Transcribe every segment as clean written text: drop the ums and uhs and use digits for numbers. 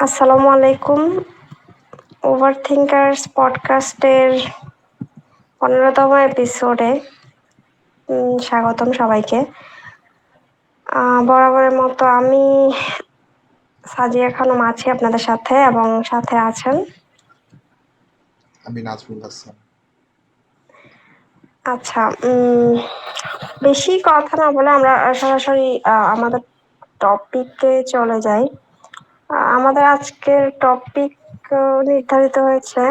আসসালামু আলাইকুম। Over thinkers পডকাস্টের 15তম এপিসোডে স্বাগতম সবাইকে। বরাবরের মতো আমি সাজিয়া খানম আছি আপনাদের সাথে, এবং সাথে আছেন আমি নাজমুল হাসান। আচ্ছা, বেশি কথা না বলে আমরা সরাসরি আমাদের টপিকে চলে যাই। আমাদের আজকের টপিক নির্ধারিত হয়েছে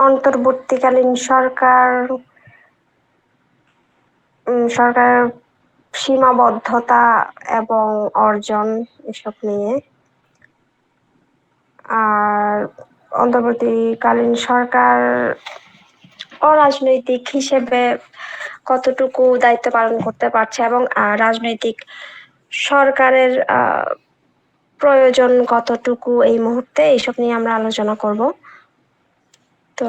অন্তর্বর্তীকালীন সরকারের সীমাবদ্ধতা এবং অর্জন এসব নিয়ে। আর অন্তর্বর্তীকালীন সরকার অরাজনৈতিক হিসেবে কতটুকু দায়িত্ব পালন করতে পারছে, এবং রাজনৈতিক সরকারের প্রয়োজন কতটুকু এই মুহূর্তে, এইসব নিয়ে আমরা আলোচনা করব। তো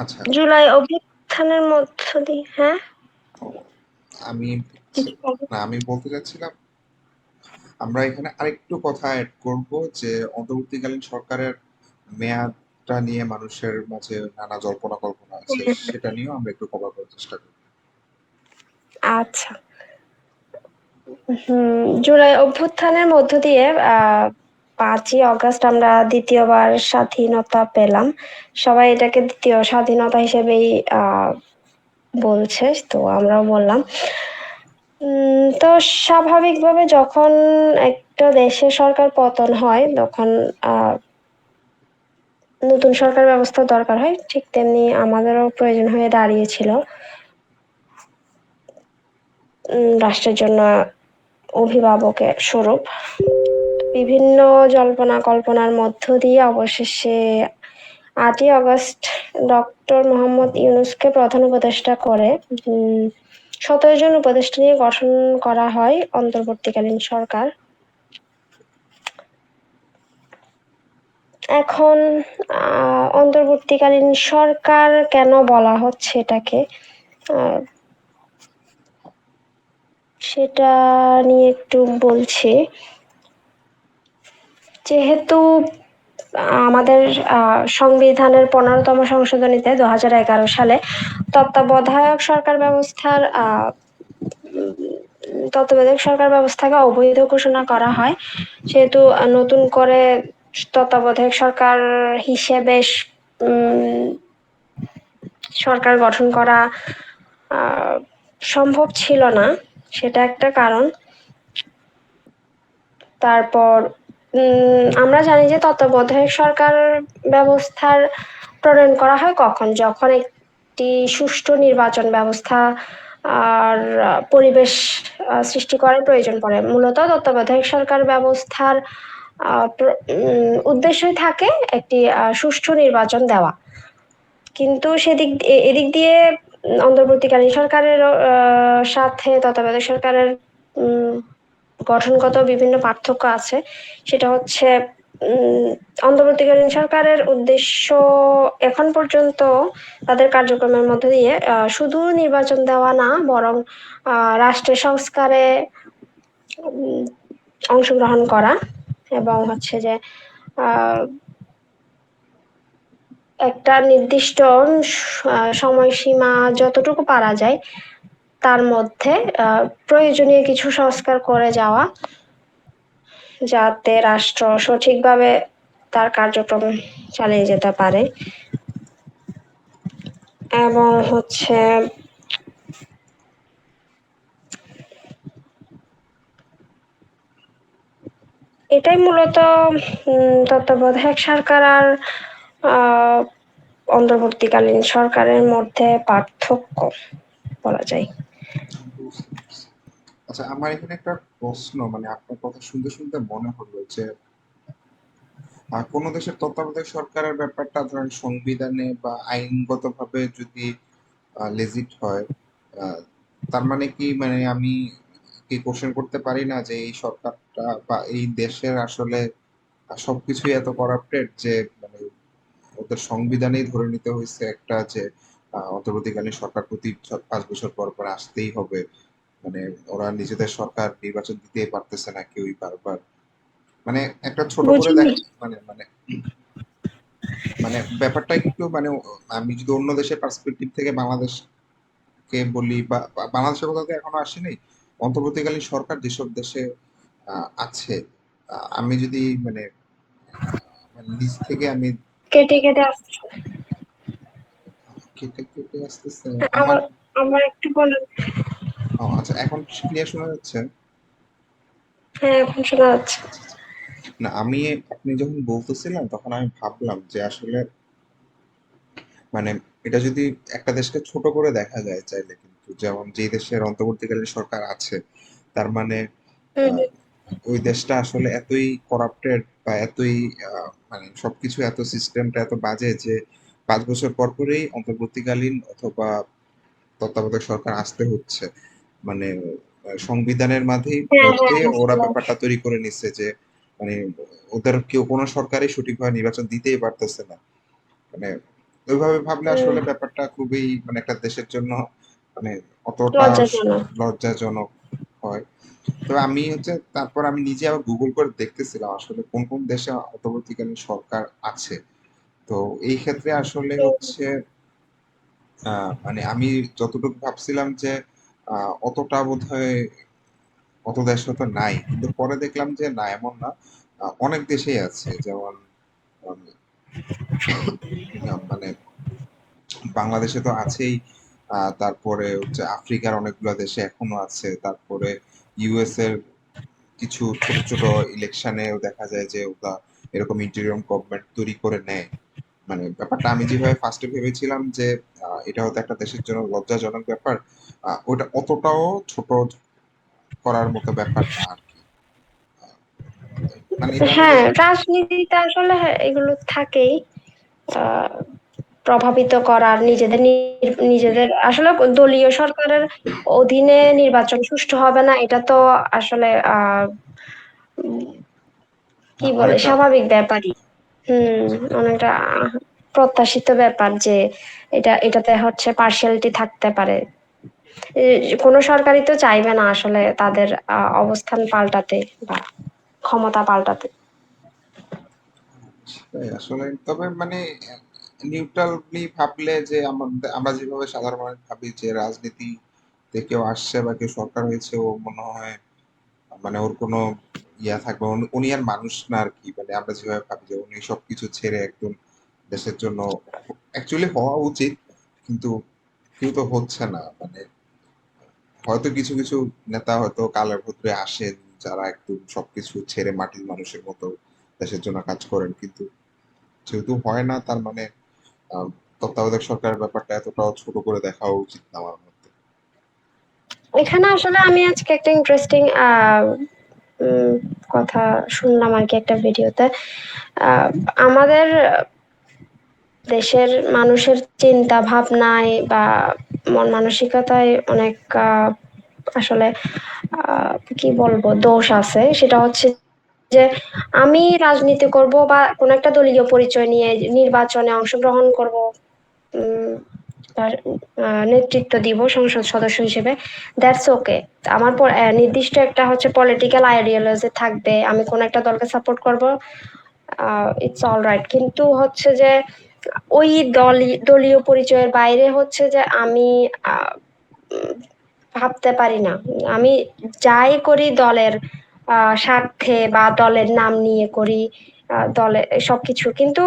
আচ্ছা, জুলাই অভ্যুত্থানের মধ্য দিয়ে আমি কিছু বলবেন? আমি বলতে চাচ্ছিলাম আমরা এখানে আরেকটু কথা অ্যাড করব যে অন্তর্বর্তীকালীন সরকারের মেয়াদটা নিয়ে মানুষের মাঝে নানা জল্পনা কল্পনা আছে, সেটা নিয়েও আমরা একটু কভার করার চেষ্টা করব। আচ্ছা, জুলাই অভ্যুত্থানের মধ্য দিয়ে 5ই অগস্ট আমরা দ্বিতীয়বার স্বাধীনতা পেলাম। সবাই এটাকে দ্বিতীয় স্বাধীনতা হিসেবেই বলছে, তো আমরাও বললাম। তো স্বাভাবিকভাবে যখন একটা দেশের সরকার পতন হয়, তখন নতুন সরকার ব্যবস্থা দরকার হয়। ঠিক তেমনি আমাদেরও প্রয়োজন হয়ে দাঁড়িয়েছিল রাষ্ট্রের জন্য অভিভাবকের স্বরূপ। বিভিন্ন জল্পনা কল্পনার মধ্য দিয়ে অবশেষে 8ই অগস্ট ডক্টর মোহাম্মদ ইউনূসকে প্রধান উপদেষ্টা করে 17 জন উপদেষ্টা নিয়ে গঠন করা হয় অন্তর্বর্তীকালীন সরকার। এখন অন্তর্বর্তীকালীন সরকার কেন বলা হচ্ছে এটাকে, সেটা নিয়ে একটু বলছি। যেহেতু আমাদের সংবিধানের 15তম সংশোধনীতে 2011 সালে তত্ত্বাবধায়ক সরকার ব্যবস্থার তত্ত্বাবধায়ক সরকার ব্যবস্থাকে অবৈধ ঘোষণা করা হয়, সেহেতু নতুন করে তত্ত্বাবধায়ক সরকার হিসেবে সরকার গঠন করা সম্ভব ছিল না, সেটা একটা কারণ। তারপর আমরা জানি যে তত্ত্বাবধায়ক সরকার ব্যবস্থার প্রণয়ন করা হয় কখন, যখন একটি সুষ্ঠু নির্বাচন ব্যবস্থা আর পরিবেশ সৃষ্টি করার প্রয়োজন পড়ে। মূলত তত্ত্বাবধায়ক সরকার ব্যবস্থার উদ্দেশ্যই থাকে একটি সুষ্ঠু নির্বাচন দেওয়া। কিন্তু এদিক দিয়ে অন্তর্বর্তীকালীন সরকারের সাথে তত্ত্বাবধায়ক সরকারের গঠনগত বিভিন্ন পার্থক্য আছে। সেটা হচ্ছে অন্তর্বর্তীকালীন সরকারের উদ্দেশ্য এখন পর্যন্ত তাদের কার্যক্রমের মধ্য দিয়ে শুধু নির্বাচন দেওয়া না, বরং রাষ্ট্রের সংস্কারে অংশগ্রহণ করা, এবং হচ্ছে যে একটা নির্দিষ্ট সময়সীমা যতটুকু পারা যায় তার মধ্যে প্রয়োজনীয় কিছু সংস্কার করে যাওয়া, যাতে রাষ্ট্র সঠিকভাবে তার কার্যক্রম চালিয়ে যেতে পারে। এবং হচ্ছে এটাই মূলত তত্ত্বাবধায়ক সরকার আর অন্তর্বর্তীকালীন সরকারের মধ্যে পার্থক্য বলা যায়। বুঝতে পারছি। আচ্ছা, আমার এখানে একটা প্রশ্ন, মানে আপনার কথা শুনতে শুনতে মনে হলো যে কোনো দেশের তত্ত্বাবধায়ক সরকারের ব্যাপারটা ধরেন সংবিধানে বা আইনগতভাবে যদি লেজিট হয়, আহ, তার মানে কি, মানে আমি কি কোশ্চেন করতে পারি না যে এই সরকারটা বা এই দেশের আসলে সবকিছুই এত করাপ্টেড যে মানে ওদের সংবিধানেই ধরে নিতে হয়েছে একটা যে অন্তর্বর্তীকালীন সরকার প্রতি 5 বছর পর পর আসতেই হবে। মানে ওরা নিজেদের সরকার নির্বাচন দিতেই পারতেছে না কেউই বারবার। মানে একটা ছোট করে বুঝিনি। মানে মানে মানে ব্যাপারটা একটু মানে আমি যদি অন্য দেশের পার্সপেক্টিভ থেকে বাংলাদেশকে বলি বা বাংলাদেশের কথা তো এখনো আসেনি। অন্তর্বর্তীকালীন সরকার যেসব দেশে আছে, আমি যদি মানে নিজ থেকে আমি কেটে কেটে আসছে। কেটে কেটে আসতেছে আমার। আমার আমার একটু বলেন। আচ্ছা, এখন ক্লিয়ার শোনা যাচ্ছে? হ্যাঁ, এখন শোনা যাচ্ছে। আচ্ছা, আচ্ছা। না, আপনি যখন বলতেছিলেন তখন আমি ভাবলাম যে আসলে মানে এটা যদি একটা দেশকে ছোট করে দেখা যায় চাইলে, কিন্তু যেমন যে দেশের অন্তর্বর্তীকালীন সরকার আছে তার মানে হুম, আহ, ওই দেশটা আসলে এতই করাপ্টেড বা এতই মানে সবকিছু এত সিস্টেমটা এত বাজে যে 5 বছর পর পরেই অন্তর্বর্তীকালীন অথবা তত্ত্বাবধায়ক সরকার আসতে হচ্ছে। মানে সংবিধানের হ্যাঁ মধ্যে হ্যাঁ ওরা আসলে ব্যাপারটা তৈরি করে নিচ্ছে যে মানে ওদের কেউ কোনো সরকারই সঠিকভাবে নির্বাচন দিতেই পারতেছে না। মানে ওইভাবে ভাবলে আসলে ব্যাপারটা খুবই মানে একটা দেশের জন্য মানে অতটা লজ্জাজনক। লজ্জাজনক হয়। তবে আমি তারপর আমি নিজে আবার গুগল করে দেখতেছিলাম আসলে কোন কোন দেশে অন্তর্বর্তীকালীন সরকার আছে। তো এই ক্ষেত্রে আসলে মানে আমি যতটুকু ভাবছিলাম যে অতটা বোধহয় অত দেশ হয়তো নাই, কিন্তু পরে দেখলাম যে না, এমন না। অনেক দেশেই আছে, যেমন উম, মানে বাংলাদেশে তো আছেই। তারপরে আফ্রিকার অনেকগুলো দেশে এখনো আছে। তারপরে ইউএস এর কিছু ছোট ছোট ইলেকশনেও দেখা যায় যে ওরা এরকম ইন্টেরিয়ম গভর্নমেন্ট তৈরি করে নেয়। মানে ব্যাপারটা আমি যেভাবে ফার্স্টে ভেবেছিলাম যে এটা হয়তো একটা দেশের জন্য লজ্জাজনক ব্যাপার, ওটা অতটাও ছোট করার মতো ব্যাপার না আর কি। আহ, মানে এটা আমি হ্যাঁ, জাস্ট রাজনীতিতে আসলে হ্যাঁ, এগুলো থাকেই। আহ, প্রভাবিত করার, নিজেদের আসলে দলীয় সরকারের অধীনে নির্বাচন সুষ্ঠু হবে না, এটা তো আসলে কি বলে অনেকটা স্বাভাবিক ব্যাপারই। হুম। জি। অনেকটা প্রত্যাশিত ব্যাপার যে এটাতে হচ্ছে পার্শিয়ালিটি থাকতে পারে। কোনো সরকারই তো চাইবে না আসলে তাদের অবস্থান পাল্টাতে বা ক্ষমতা পাল্টাতে। সেটাই আসলে, তবে মানে নিউট্রালি ভাবলে যে আমরা যেভাবে সাধারণ মানুষ ভাবি যে রাজনীতি কেউ আসছে বা কেউ সরকার হয়েছে, ও মনে হয় মানে ওর কোনো ইয়া থাকবে, উনি আর মানুষ না আর কি। মানে আমরা যেভাবে ভাবি যে উনি সবকিছু ছেড়ে একদম দেশের জন্য অ্যাকচুয়ালি হওয়া উচিত, কিন্তু কেউ তো হচ্ছে না। মানে হয়তো কিছু কিছু নেতা হয়তো কালের ভদ্রে আসেন, যারা একদম সবকিছু ছেড়ে মাটির মানুষের মতো দেশের জন্য কাজ করেন, কিন্তু যেহেতু হয় না তার মানে আহ, তত্ত্বাবধায়ক সরকারের ব্যাপারটা এতটাও ছোট করে দেখা উচিত না আমার মতে। এখানে আসলে আমি আজকে একটা ইন্টারেস্টিং কথা শুনলাম আর কি একটা ভিডিওতে। আহ, আমাদের দেশের মানুষের চিন্তা ভাবনায় বা মন মানসিকতায় অনেক আসলে কি বলবো দোষ আছে। সেটা হচ্ছে যে আমি রাজনীতি করব বা কোন একটা দলীয় পরিচয় নিয়ে নির্বাচনে অংশগ্রহণ করব, উম, তার নেতৃত্ব দিব সংসদ সদস্য হিসেবে, দ্যাটস ওকে। আমার নির্দিষ্ট একটা হচ্ছে পলিটিক্যাল আইডিওলজি থাকবে, আমি কোন একটা দলকে সাপোর্ট করব, ইটস অল রাইট। কিন্তু হচ্ছে যে ওই দলীয় পরিচয়ের বাইরে হচ্ছে যে আমি উম, ভাবতে পারি না। আমি যাই করি দলের স্বার্থে বা দলের নাম নিয়ে করি, দলে সবকিছু। কিন্তু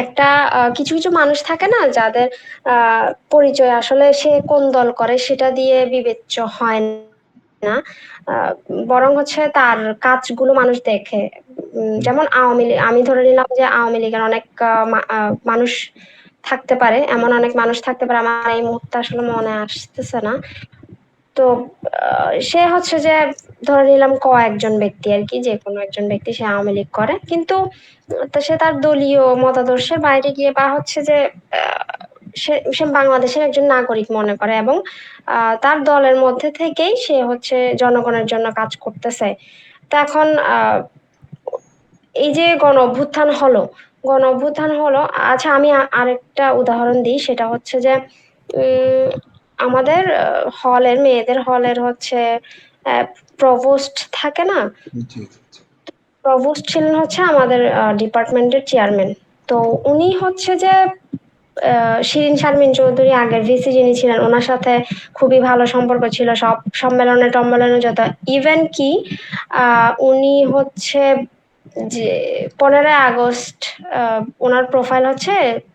একটা কিছু কিছু মানুষ থাকে না যাদের আহ পরিচয় আসলে সে কোন দল করে সেটা দিয়ে বিবেচ্য হয় না। আহ, বরং হচ্ছে তার কাজগুলো মানুষ দেখে। যেমন আওয়ামী লীগ, আমি ধরে নিলাম যে আওয়ামী লীগের অনেক মানুষ থাকতে পারে, এমন অনেক মানুষ থাকতে পারে, আমার এই মুহূর্তে আসলে মনে আসতেছে না। তো সে হচ্ছে যে ধরে নিলাম কয়েকজন ব্যক্তি আর কি, যে কোনো একজন ব্যক্তি সে আওয়ামী লীগ করে, কিন্তু তো সে তার দলীয় মতাদর্শের বাইরে গিয়ে বা হচ্ছে যে আহ, সে সে বাংলাদেশের একজন নাগরিক মনে করে, এবং তার দলের মধ্যে থেকেই সে হচ্ছে জনগণের জন্য কাজ করতেছে। তো এখন এই যে গণ অভ্যুত্থান হলো, গণ অভ্যুত্থান হলো, আচ্ছা আমি আরেকটা উদাহরণ দিই, সেটা হচ্ছে যে উম, আমাদের হলের মেয়েদের হলের হচ্ছে প্রভোস্ট থাকে না, জি, জি, জি। প্রভোস্ট ছিলেন হচ্ছে আমাদের ডিপার্টমেন্টের চেয়ারম্যান। তো উনি হচ্ছে যে শিরিন শারমিন চৌধুরী আগের ভিসি যিনি ছিলেন ওনার সাথে খুবই ভালো সম্পর্ক ছিল, সব সম্মেলনে টম্মেলনে যত, ইভেন কি উনি হচ্ছে যে 15ই আগস্ট ওনার প্রোফাইল হচ্ছে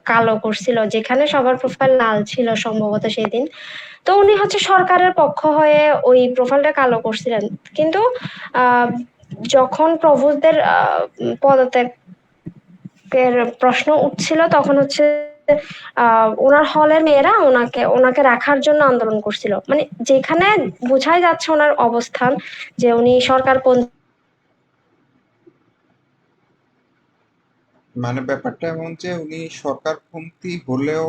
কালো করছিল, যেখানে সবার প্রোফাইল লাল ছিল সম্ভবত সেই দিন। তো উনি হচ্ছে সরকারের পক্ষ হয়ে ওই প্রোফাইলটা কালো করছিলেন, কিন্তু আহ, যখন প্রভুদের পদত্যাগের প্রশ্ন উঠছিল তখন হচ্ছে ওনার হলের মেয়েরা ওনাকে ওনাকে রাখার জন্য আন্দোলন করছিল, মানে যেখানে বোঝাই যাচ্ছে ওনার অবস্থান যে উনি সরকারপন্থী। মানে ব্যাপারটা এমন যে উনি সরকারপন্থী হলেও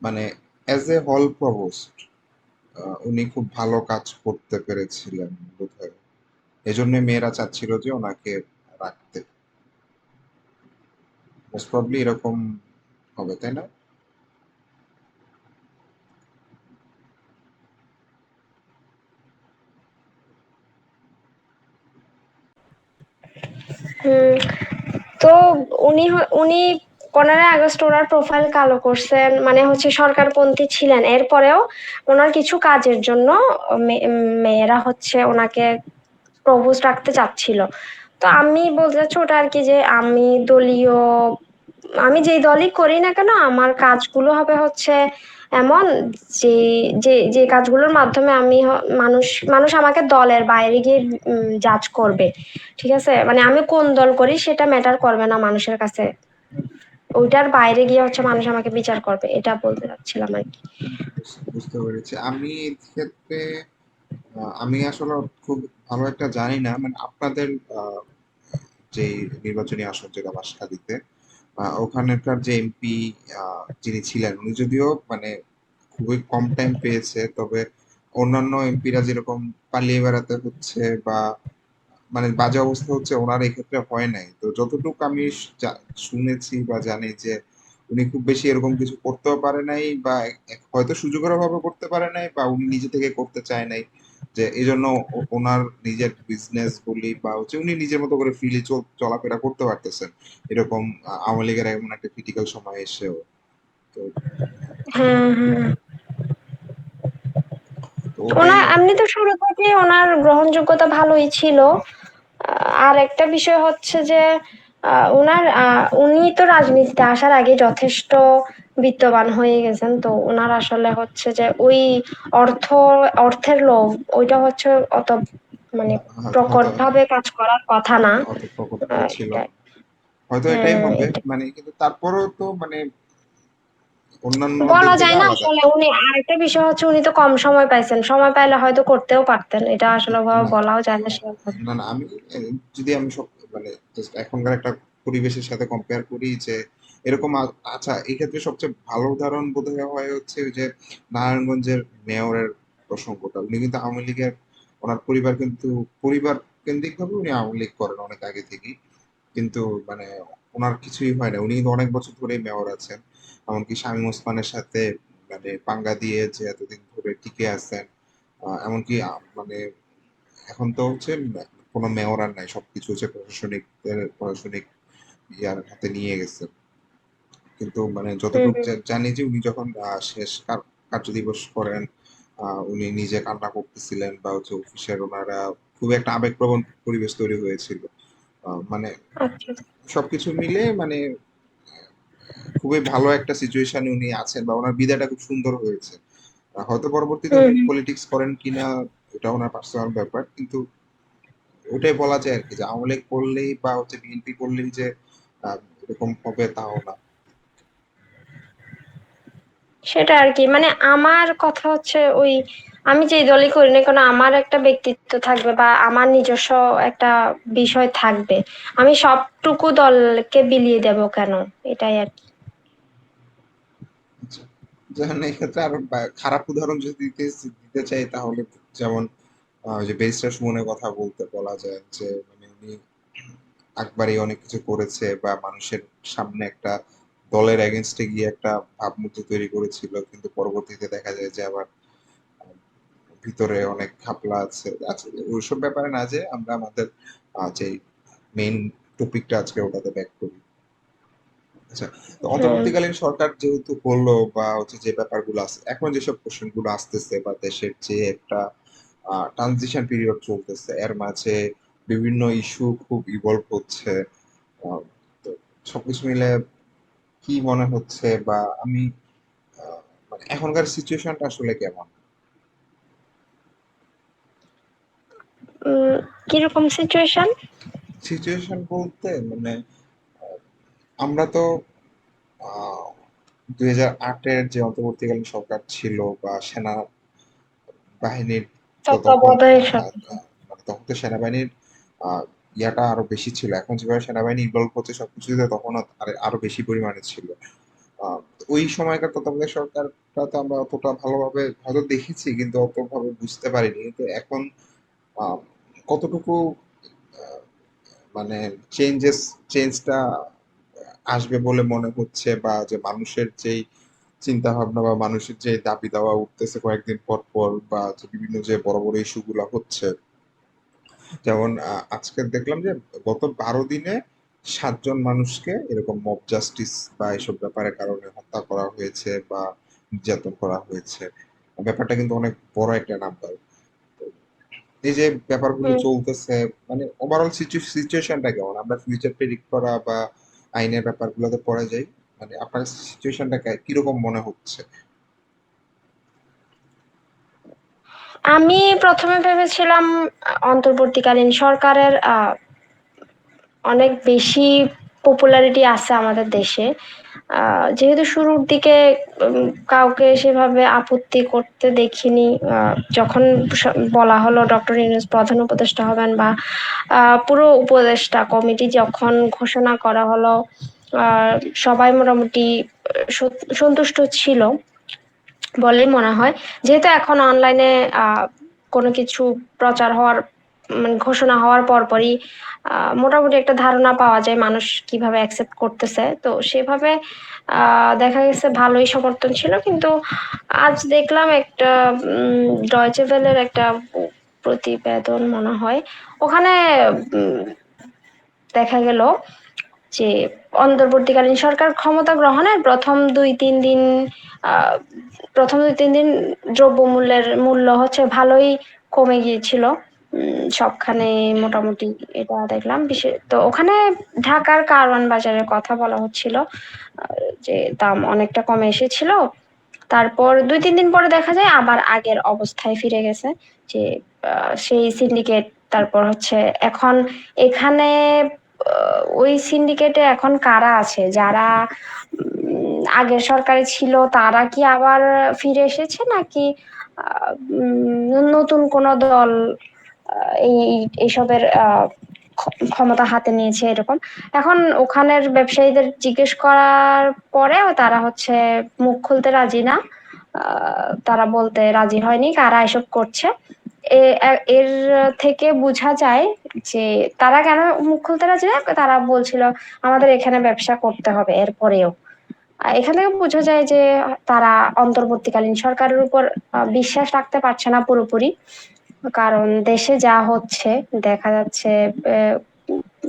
মানে অ্যাজ এ হল প্রভোস্ট উনি খুব ভালো কাজ করতে পেরেছিলেন বোধহয়। এজন্য মেয়েরা চাচ্ছিল যে ওনাকে রাখতে। মোস্ট প্রবাবলি এরকম হবে, তাই না? হুম, তো উনি 15ই আগস্ট ওনার প্রোফাইল কালো করছেন, মানে হচ্ছে সরকারপন্থী ছিলেন, এরপরেও ওনার কিছু কাজের জন্য মেয়েরা হচ্ছে ওনাকে প্রপোজ রাখতে চাচ্ছিল। তো আমি বলতে চাচ্ছি ওটা আর কি, যে আমি যেই দলই করি না কেন আমার কাজগুলো হবে হচ্ছে এমন, যে যে যে কাজগুলোর মাধ্যমে মানুষ মানুষ আমাকে দলের বাইরে গিয়ে জাজ করবে, ঠিক আছে, মানে আমি কোন দল করি সেটা ম্যাটার করবে না মানুষের কাছে, ওইটার বাইরে গিয়ে হচ্ছে মানুষ আমাকে বিচার করবে, এটা বলতে চাচ্ছিলাম আর কি। বুঝতে পেরেছি। আমি এই ক্ষেত্রে আমি আসলে খুব ভালো একটা জানি না, মানে আপনাদের যে নির্বাচনী আসন যেটা বাঁশখালীতে, ওখানকার যে এমপি যিনি ছিলেন উনি যদিও মানে খুবই কম টাইম পেয়েছে, তবে অন্যান্য এমপিরা যেরকম পালিয়ে বেড়াতে হচ্ছে বা মানে বাজে অবস্থা হচ্ছে, ওনার এক্ষেত্রে হয় নাই। তো যতটুকু আমি শুনেছি বা জানি যে উনি খুব বেশি এরকম কিছু করতেও পারে নাই, বা হয়তো সুযোগের অভাবে করতে পারে নাই, বা উনি নিজে থেকে করতে চায় নাই, যে এই জন্য ওনার নিজের বিজনেস বলি বা হচ্ছে উনি নিজের মতো করে ফ্রিলি চলাফেরা করতে পারতেছেন এরকম আওয়ামী লীগের এমন একটা ক্রিটিক্যাল সময় এসেও। তো হ্যাঁ, হ্যাঁ, তো ওটাই। ওনার এমনি তো শুরু থেকে ওনার গ্রহণযোগ্যতা ভালোই ছিল। আর একটা বিষয় হচ্ছে যে উনি তো রাজনীতিতে আসার আগে যথেষ্ট বিত্তবান হয়ে গেছেন, তো ওনার আসলে হচ্ছে যে ওই অর্থ অর্থের লোভ ওইটা হচ্ছে অত মানে প্রকট হয়তো ভাবে কাজ করার কথা না। অত প্রকট ভাবে ছিল সেটাই। না, হয়তো এটাই হ্যাঁ, হবে, এটা মানে কিন্তু তারপরেও তো মানে বলা অন্যান্যদের থেকে যায় না আলাদা। আসলে, উনি আরেকটা বিষয় হচ্ছে উনি তো কম সময় পাইছেন, সময় পাইলে হয়তো করতেও পারতেন, এটা আসলে ওভাবে না, বলাও যায় না সেভাবে। না, না, আমি যদি আমি সব মানে জাস্ট এখনকার একটা পরিবেশের সাথে কম্পেয়ার করি যে এরকম আচ্ছা, এই ক্ষেত্রে সবচেয়ে ভালো উদাহরণ বোধহয় হয় হচ্ছে ওই যে নারায়ণগঞ্জের মেয়রের প্রসঙ্গটা। উনি কিন্তু আওয়ামী লীগের, ওনার পরিবার কিন্তু পরিবার কেন্দ্রিক ভাবে উনি আওয়ামী লীগ করেন অনেক আগে থেকেই, কিন্তু মানে ওনার কিছুই হয় না, উনি কিন্তু অনেক বছর ধরেই মেয়র আছেন। এমনকি শামীম ওসমানের সাথে মানে পাঙ্গা দিয়ে যে এতদিন ধরে টিকে আছেন। এমনকি মানে এখন তো হচ্ছে কোনো মেয়র আর নাই, সবকিছু হচ্ছে প্রশাসনিক ইয়ার হাতে নিয়ে গেছে। কিন্তু মানে হুম, যতটুকু হুম। জানি যে উনি যখন শেষ কার্য দিবস করেন, উনি নিজে কান্না করতেছিলেন বা হচ্ছে অফিসের ওনারা, খুবই একটা আবেগপ্রবণ পরিবেশ তৈরি হয়েছিল। মানে আচ্ছা। সবকিছু মিলে মানে খুবই ভালো একটা সিচুয়েশনে উনি আছেন, বা ওনার বিদায়টা খুব সুন্দর হয়েছে। হয়তো পরবর্তীতে হুম, উনি হুম। পলিটিক্স করেন কিনা এটা ওনার পার্সোনাল ব্যাপার, কিন্তু ওটাই বলা যায় আর কি, যে আওয়ামী লীগ করলেই বা হচ্ছে বিএনপি করলেই যে এরকম হবে তাও না। সেটা আর কি, মানে আমার কথা হচ্ছে ওই, আমি যেই দলই করি না কেন আমার একটা ব্যক্তিত্ব থাকবে বা আমার নিজস্ব একটা বিষয় থাকবে, আমি সবটুকু দলকে বিলিয়ে দেব কেন, এটাই আর কি। আচ্ছা, যেমন এই ক্ষেত্রে আরো খারাপ উদাহরণ যদি দিতে চাই তাহলে যেমন ওই যে ব্যারিস্টার সুমনের কথা বলা যায় যে মানে উনি একবারই অনেক কিছু করেছে বা মানুষের সামনে একটা দলের এগেনস্টে গিয়ে একটা ভাবমূর্তি তৈরি করেছিল, কিন্তু পরবর্তীতে দেখা যায় যে আবার ভিতরে অনেক ঘাপলা আছে। আচ্ছা, ওইসব ব্যাপারে না, যে আমরা আমাদের যে মেইন টপিকটা আজকে ওটাতে ব্যাক করি। আচ্ছা, তো হুম। অন্তর্বর্তীকালীন সরকার যেহেতু করলো বা হচ্ছে যে ব্যাপারগুলো আছে, এখন যেসব কোশ্চেন গুলো আসতেছে বা দেশের যে একটা ট্রানজিশন পিরিয়ড চলতেছে, এর মাঝে বিভিন্ন ইস্যু খুব ইভলভ হচ্ছে। আহ, তো সবকিছু মিলে কি মনে হচ্ছে, বা আমি আহ, মানে এখনকার সিচুয়েশনটা আসলে কেমন? উম, কিরকম সিচুয়েশন? সিচুয়েশন বলতে মানে আমরা তো 2008-এর যে অন্তর্বর্তীকালীন সরকার ছিল বা সেনা বাহিনীর, তো তখন তত্ত্বাবধায়ক সরকার। মানে তখন তো সেনাবাহিনীর আহ, ইয়াটা আরো বেশি ছিল। এখন যেভাবে সেনাবাহিনী ইনভলভ হচ্ছে সবকিছুতে, তখন আরো বেশি পরিমাণে ছিল। ওই সময়কার তত্ত্বাবধায়ক সরকারটা তো আমরা অতটা ভালোভাবে হয়তো দেখেছি, কিন্তু অতভাবে বুঝতে পারিনি। কিন্তু এখন আহ, কতটুকু আহ, মানে চেঞ্জটা আসবে বলে মনে হচ্ছে, বা যে মানুষের যেই চিন্তা ভাবনা বা মানুষের যে দাবি দাওয়া উঠতেছে কয়েকদিন পর পর, বা যে বিভিন্ন যে বড় বড় ইস্যু গুলা হচ্ছে, যেমন আজকে দেখলাম যে গত 12 দিনে 7 জন মানুষকে এরকম মব জাস্টিস বা এসব ব্যাপারের কারণে হত্যা করা হয়েছে বা নির্যাতন করা হয়েছে। ব্যাপারটা কিন্তু অনেক বড় একটা নাম্বার। এই যে ব্যাপারগুলো হুম। চলতেছে, মানে ওভারঅল সিচুয়েশনটা কেমন? আমরা ফিউচার প্রেডিক্ট করা বা আইনের ব্যাপারগুলোতে পড়ে যাই, মানে আপনার সিচুয়েশনটা কিরকম মনে হচ্ছে? আমি প্রথমে ভেবেছিলাম অন্তর্বর্তীকালীন সরকারের অনেক বেশি পপুলারিটি আছে আমাদের দেশে। যেহেতু শুরুর দিকে কাউকে সেভাবে আপত্তি করতে দেখিনি। যখন বলা হলো ডক্টর ইউনূস প্রধান উপদেষ্টা হবেন, বা পুরো উপদেষ্টা কমিটি যখন ঘোষণা করা হলো, সবাই মোটামুটি সন্তুষ্ট ছিল বলেই মনে হয়। যেহেতু এখন অনলাইনে কোনো কিছু প্রচার হওয়ার মানে ঘোষণা হওয়ার পরপরই মোটামুটি একটা ধারণা পাওয়া যায় মানুষ কিভাবে অ্যাকসেপ্ট করতেছে, তো সেভাবে দেখা গেছে ভালোই সমর্থন ছিল। কিন্তু আজ দেখলাম একটা ডয়চে ভেলের একটা প্রতিবেদন মনে হয়, ওখানে উম, দেখা গেল যে অন্তর্বর্তীকালীন সরকার ক্ষমতা গ্রহণের আহ, প্রথম 2-3 দিন দ্রব্যমূল্যের মূল্য হচ্ছে ভালোই কমে গিয়েছিল। সবখানে মোটামুটি এটা দেখলাম। বিশেষ তো ওখানে ঢাকার কারওয়ান বাজারের কথা বলা হচ্ছিল, যে দাম অনেকটা কমে এসেছিল। তারপর 2-3 দিন পরে দেখা যায় আবার আগের অবস্থায় ফিরে গেছে। যে সেই সিন্ডিকেট, তারপর হচ্ছে এখন এখানে ওই সিন্ডিকেটে এখন কারা আছে, যারা আগের সরকারে ছিল তারা কি আবার ফিরে এসেছে, নাকি নতুন কোন দল এই এইসবের ক্ষমতা হাতে নিয়েছে এরকম। এখন ওখানের ব্যবসায়ীদের জিজ্ঞেস করার পরেও তারা হচ্ছে মুখ খুলতে রাজি না। তারা বলতে রাজি হয়নি কারা এসব করছে। এর থেকে বোঝা যায় যে তারা কেন মুখ খুলতে রাজি না। তারা বলছিল আমাদের এখানে ব্যবসা করতে হবে এরপরেও। এখান থেকে বোঝা যায় যে তারা অন্তর্বর্তীকালীন সরকারের উপর বিশ্বাস রাখতে পারছে না পুরোপুরি। কারণ দেশে যা হচ্ছে দেখা যাচ্ছে, আহ,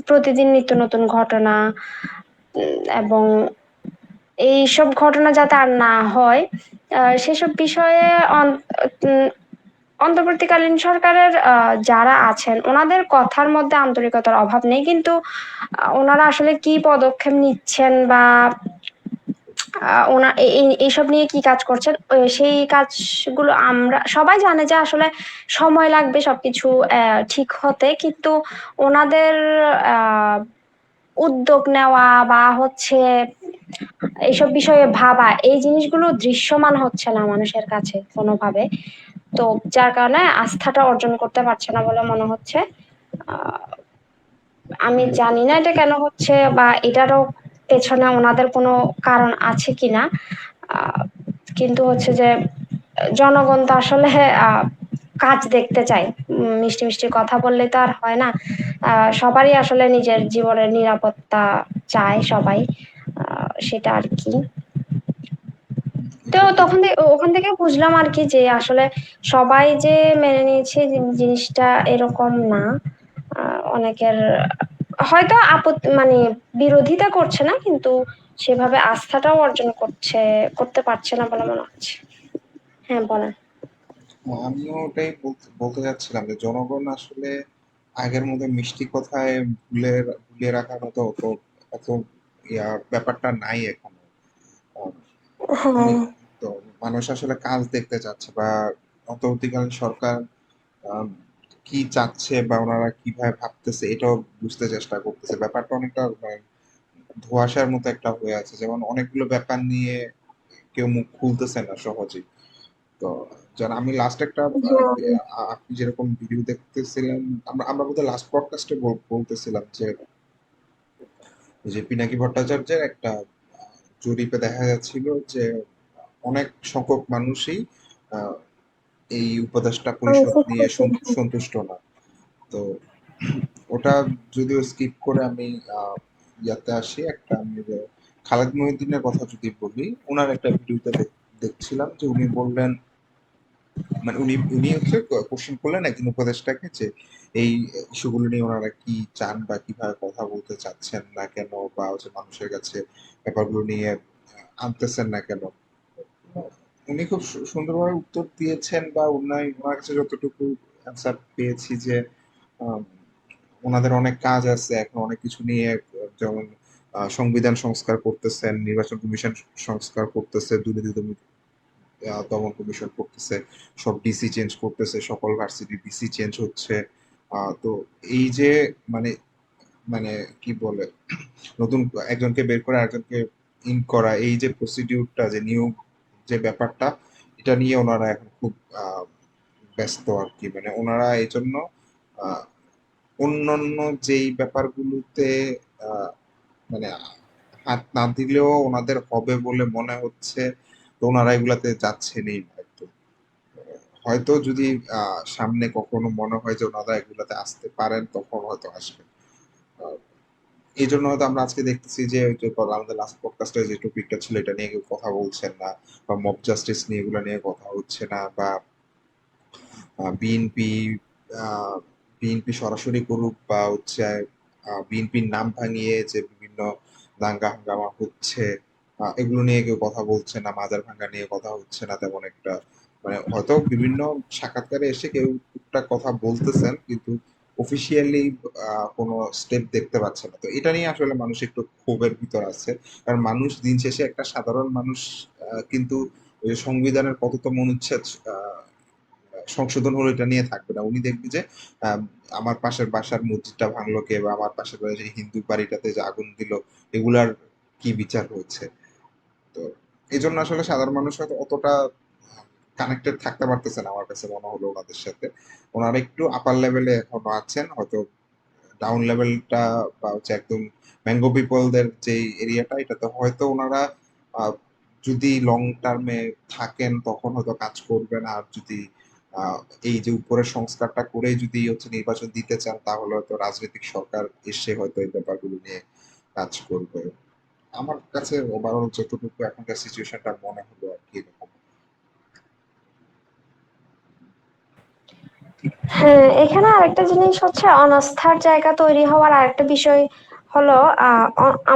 প্রতিদিন নিত্য নতুন ঘটনা, এবং এইসব ঘটনা যাতে আর না হয় সেসব বিষয়ে উম, অন্তর্বর্তীকালীন সরকারের যারা আছেন ওনাদের কথার মধ্যে আন্তরিকতার অভাব নেই, কিন্তু ওনারা আসলে কি পদক্ষেপ নিচ্ছেন বা ওনা এইসব নিয়ে কি কাজ করছেন, সেই কাজগুলো আমরা সবাই জানে যে আসলে সময় লাগবে সবকিছু ঠিক হতে। কিন্তু ওনাদের আহ উদ্যোগ নেওয়া বা হচ্ছে এইসব বিষয়ে ভাবা, এই জিনিসগুলো দৃশ্যমান হচ্ছে না মানুষের কাছে কোনোভাবে। তো যার কারণে আস্থাটা অর্জন করতে পারছে না বলে মনে হচ্ছে। আহ আমি জানি না এটা কেন হচ্ছে, বা এটারও পেছনে ওনাদের কোনো কারণ আছে কিনা। আহ, কিন্তু হচ্ছে যে জনগণ তো আসলে কাজ দেখতে চায়। মিষ্টি মিষ্টি কথা বললে তো আর হয় না। সবারই আসলে নিজের জীবনের নিরাপত্তা চায় সবাই, সেটা আর কি। তো এটা ঠিক। তখন ওখান থেকে বুঝলাম আর কি যে আসলে সবাই যে মেনে নিয়েছে জিনিসটা এরকম না। অনেকের হয়তো আপত্তি মানে বিরোধিতা করছে না, কিন্তু সেভাবে আস্থাটাও অর্জন করতে পারছে না বলে মনে হচ্ছে। হ্যাঁ, বলেন। আমিও ওটাই বলতে যাচ্ছিলাম যে জনগণ আসলে আগের মতো মিষ্টি কথায় ভুলিয়ে রাখার মতো অত অত ব্যাপারটা নাই এখন। আহ, হ্যাঁ। উনি তো মানুষ আসলে কাজ দেখতে চাচ্ছে, বা অন্তর্বর্তীকালীন সরকার আম, কি চাচ্ছে বা ওনারা কিভাবে ভাবতেছে এটাও বুঝতে চেষ্টা করতেছে। ব্যাপারটা অনেকটা ধোঁয়াশার মতো একটা হয়ে আছে, যেমন অনেকগুলো ব্যাপার নিয়ে কেউ মুখ খুলতেছে না সহজেই। তো যেন আমি লাস্ট একটা হ্যাঁ। আপনি যেরকম ভিডিও দেখতেছিলেন, আমরা আমরা বোধহয় লাস্ট পডকাস্টে বলতেছিলাম যে পিনাকি ভট্টাচার্যের একটা জরিপে দেখা যাচ্ছিল যে অনেক সংখ্যক মানুষই আহ, এই উপদেষ্টা পরিষদ নিয়ে সন্তুষ্ট না। তো ওটা যদিও স্কিপ করে আমি ইয়াতে আসি, একটা আমি যে খালেদ মহিউদ্দিনের কথা যদি বলি, ওনার একটা ভিডিওতে দেখছিলাম যে উনি বললেন, মানে উনি উনি হচ্ছে কোশ্চেন করলেন একজন উপদেষ্টাকে যে এই ইস্যুগুলো নিয়ে ওনারা কি চান বা কিভাবে কথা বলতে চাচ্ছেন না কেন, বা হচ্ছে মানুষের কাছে ব্যাপারগুলো নিয়ে আনতেছেন না কেন। উনি খুব সুন্দরভাবে উত্তর দিয়েছেন, বা ওনার কাছে যতটুকু অ্যান্সার পেয়েছি যে আম, ওনাদের অনেক কাজ আছে এখন, অনেক কিছু নিয়ে, যেমন সংবিধান সংস্কার করতেছেন, নির্বাচন কমিশন সংস্কার করতেছে, দুর্নীতি দমন কমিশন করতেছে, সব ডিসি চেঞ্জ করতেছে, সকল ভার্সিটি ডিসি চেঞ্জ হচ্ছে। তো এই যে মানে মানে কি বলে, নতুন একজনকে বের করে আরেকজনকে ইন করা, এই যে প্রসিডিউরটা, যে নিয়োগ, যে ব্যাপারটা, এটা নিয়ে ওনারা এখন খুব ব্যস্ত আর কি। মানে ওনারা এই জন্য আহ, অন্যান্য যেই ব্যাপারগুলোতে আহ, মানে হাত না দিলেও ওনাদের হবে বলে মনে হচ্ছে, তো ওনারা এগুলাতে যাচ্ছেনই না একদম। হয়তো যদি সামনে কখনো মনে হয় যে ওনারা এগুলাতে আসতে পারেন, তখন হয়তো আসবেন। আহ, এই জন্য হয়তো আমরা আজকে দেখতেছি যে ওই যে আমাদের লাস্ট পডকাস্টে যে টপিকটা ছিল এটা নিয়ে কেউ কথা বলছেন না, বা মব জাস্টিস নিয়ে এগুলো নিয়ে কথা হচ্ছে না, বা বিএনপি বিএনপি সরাসরি করুক, বা হচ্ছে বিএনপির নাম ভাঙিয়ে যে বিভিন্ন দাঙ্গা হাঙ্গামা হচ্ছে, এগুলো নিয়ে কেউ কথা বলছে না, মাজার ভাঙ্গা নিয়ে কথা হচ্ছে না তেমন একটা। মানে হয়তো বিভিন্ন সাক্ষাৎকারে এসে কেউ টুকটাক কথা বলতেছেন, কিন্তু অফিসিয়ালি কোনো স্টেপ দেখতে পাচ্ছে না। তো এটা নিয়ে আসলে মানুষ একটু ক্ষোভের ভিতর আছে, কারণ মানুষ দিন শেষে একটা সাধারণ মানুষ, কিন্তু ওই যে সংবিধানের কততম অনুচ্ছেদ সংশোধন হলো এটা নিয়ে থাকবে না। উনি দেখবে যে আম, আমার পাশের বাসার মসজিদটা ভাঙলো কে, বা আমার পাশের বাড়ির যে হিন্দু বাড়িটাতে যে আগুন দিল, এগুলার কি বিচার হয়েছে। তো এই জন্য আসলে সাধারণ মানুষ হয়তো অতটা কানেক্টেড থাকতে পারতেছে না, আমার কাছে মনে হলো ওনাদের সাথে। ওনারা একটু আপার লেভেলে এখনো আছেন, হয়তো ডাউন লেভেলটা বা হচ্ছে একদম ম্যাঙ্গো পিপলদের যে এরিয়াটা, এটাতে হয়তো ওনারা আহ, যদি লং টার্মে থাকেন তখন হয়তো কাজ করবেন। আর যদি আহ, এই যে উপরের সংস্কারটা করে যদি হচ্ছে নির্বাচন দিতে চান, তাহলে হয়তো রাজনৈতিক সরকার এসে হয়তো এই ব্যাপারগুলো নিয়ে কাজ করবে। আমার কাছে ওভারঅল যতটুকু এখনকার সিচুয়েশনটা মনে হলো আর কি এরকম। হ্যাঁ, এখানে আরেকটা জিনিস হচ্ছে অনাস্থার জায়গা তৈরি হওয়ার আরেকটা বিষয় হলো,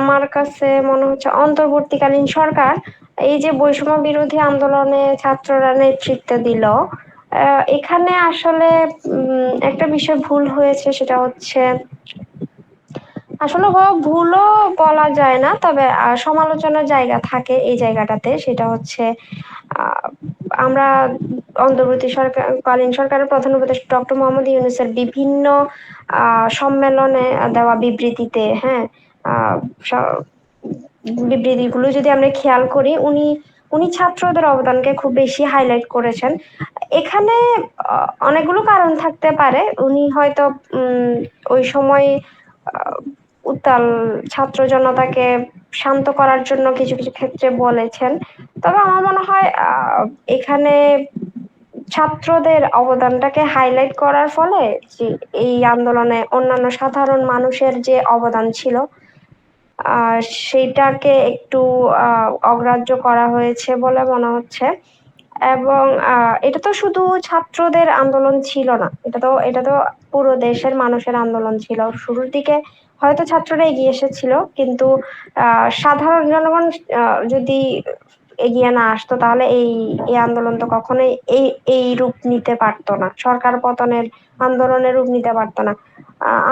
আমার কাছে মনে হচ্ছে অন্তর্বর্তীকালীন সরকার এই যে বৈষম্য বিরোধী আন্দোলনে ছাত্ররা নেতৃত্ব দিল, এখানে আসলে একটা বিষয় ভুল হয়েছে, সেটা হচ্ছে আসলে ভুলও বলা যায় না, তবে সমালোচনার জায়গা থাকে এই জায়গাটাতে। সেটা হচ্ছে আহ, আমরা অন্তর্বর্তী সরকারকালীন সরকারের প্রধান উপদেষ্টা ডক্টর মোহাম্মদ ইউনূসের বিভিন্ন সম্মেলনে দেওয়া বিবৃতিতে, হ্যাঁ, আহ, স- বিবৃতিগুলো যদি আমরা খেয়াল করি, উনি উনি ছাত্রদের অবদানকে খুব বেশি হাইলাইট করেছেন। এখানে অনেকগুলো কারণ থাকতে পারে। উনি হয়তো ওই সময় আহ, উত্তাল ছাত্র জনতাকে শান্ত করার জন্য কিছু কিছু ক্ষেত্রে বলেছেন। তবে আমার মনে হয় এখানে ছাত্রদের অবদানটাকে হাইলাইট করার ফলে যে এই আন্দোলনে অন্যান্য সাধারণ মানুষের যে অবদান ছিল সেইটাকে একটু অগ্রাহ্য করা হয়েছে বলে মনে হচ্ছে। এবং এটা তো শুধু ছাত্রদের আন্দোলন ছিল না, এটা তো পুরো দেশের মানুষের আন্দোলন ছিল। শুরুর দিকে হয়তো ছাত্ররা এগিয়ে এসেছিল, কিন্তু সাধারণ জনগণ যদি এগিয়ে না আসতো তাহলে এই এই আন্দোলন তো কখনোই এই রূপ নিতে পারতো না, সরকার পতনের আন্দোলনের রূপ নিতে পারতো না।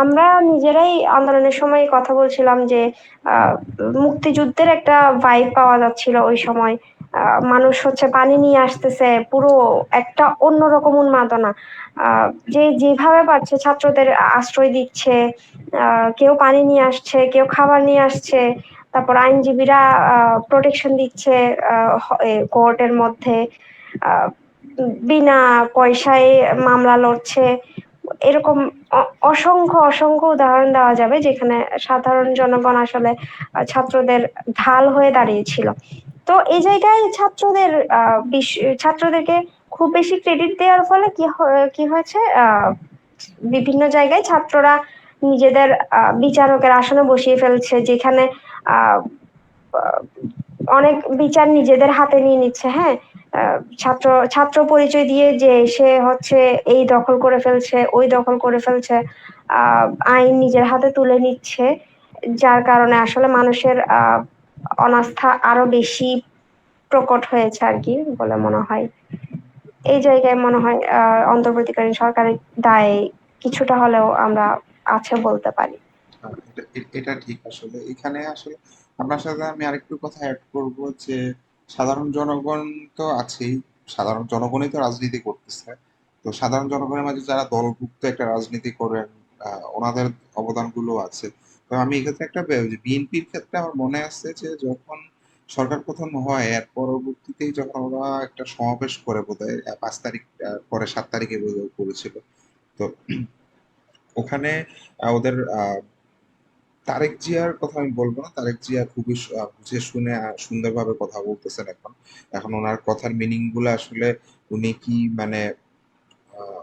আমরা নিজেরাই আন্দোলনের সময় কথা বলছিলাম যে আহ মুক্তিযুদ্ধের একটা ভাইব পাওয়া যাচ্ছিল ওই সময়। মানুষ হচ্ছে পানি নিয়ে আসতেছে, পুরো একটা অন্যরকম উন্মাদনা। যে যেভাবে পারছে ছাত্রদের আশ্রয় দিচ্ছে, কেউ পানি নিয়ে আসছে, কেউ খাবার নিয়ে আসছে, তারপর আইনজীবীরা প্রোটেকশন দিচ্ছে কোর্টের মধ্যে, আহ, বিনা পয়সায় মামলা লড়ছে। এরকম অসংখ্য অসংখ্য উদাহরণ দেওয়া যাবে যেখানে সাধারণ জনগণ আসলে ছাত্রদের ঢাল হয়ে দাঁড়িয়েছিল। তো এই জায়গায় ছাত্রদেরকে খুব বেশি ক্রেডিট দেওয়ার ফলে কি হয়েছে, বিভিন্ন জায়গায় ছাত্ররা নিজেদের বিচারকের আসনে বসিয়ে ফেলছে, যেখানে আহ অনেক বিচার নিজেদের হাতে নিয়ে নিচ্ছে। হ্যাঁ, ছাত্র ছাত্র পরিচয় দিয়ে যে সে হচ্ছে এই দখল করে ফেলছে, ওই দখল করে ফেলছে, আইন নিজের হাতে তুলে নিচ্ছে, যার কারণে আসলে মানুষের অনাস্থা আরো বেশি প্রকট হয়েছে আর কি বলে মনে হয়। এই জায়গায় মনে হয় অন্তর্বর্তীকালীন সরকারের দায় কিছুটা হলেও আমরা আছে বলতে পারি। এটা ঠিক। আসলে এখানে আসলে আপনার সাথে আমি আরেকটু কথা অ্যাড করব যে সাধারণ জনগণ তো আছেই, সাধারণ জনগণই তো রাজনীতি করতেছে। তো সাধারণ জনগণের মাঝে যারা দলভুক্ত একটা রাজনীতি করেন, ওনাদের অবদানগুলো আছে। তো আমি এক্ষেত্রে একটা বিএনপির ক্ষেত্রে আমার মনে আছে যে যখন সরকার প্রথম হয় এর পরবর্তীতেই যখন ওরা একটা সমাবেশ করে বোধহয় 5 তারিখ পরে 7 তারিখে বোধহয় করেছিল। তো ওখানে ওদের তারেক জিয়ার কথা আমি বলবো না। তারেক জিয়া খুবই বুঝে শুনে সুন্দরভাবে কথা বলতেছেন এখন। এখন ওনার কথার মিনিং গুলো আসলে উনি কি মানে আহ,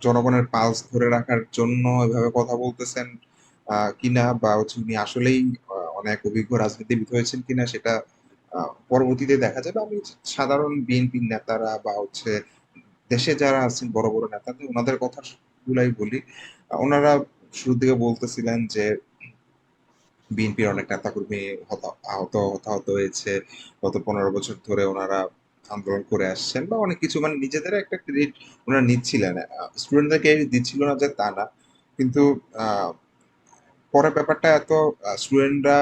জনগণের পালস ধরে রাখার জন্য এভাবে কথা বলতেছেন কিনা, বা হচ্ছে উনি আসলেই অনেক অভিজ্ঞ রাজনীতিবিদ হয়েছেন কিনা, সেটা পরবর্তীতে দেখা যাবে। আমি সাধারণ বিএনপি নেতারা বা হচ্ছে দেশে যারা আছেন বড় বড় নেতাদের ওনাদের কথা গুলাই বলি। ওনারা শুরুর দিকে বলতেছিলেন যে বিএনপির অনেক নেতাকর্মী আহত হতাহত হয়েছে, গত 15 বছর ধরে ওনারা আন্দোলন করে আসছেন, বা অনেক কিছু মানে নিজেদের একটা ক্রেডিট ওনারা নিচ্ছিলেন। স্টুডেন্টদেরকে দিচ্ছিল না যে তা না, কিন্তু আহ, পরে ব্যাপারটা এত স্টুডেন্টরা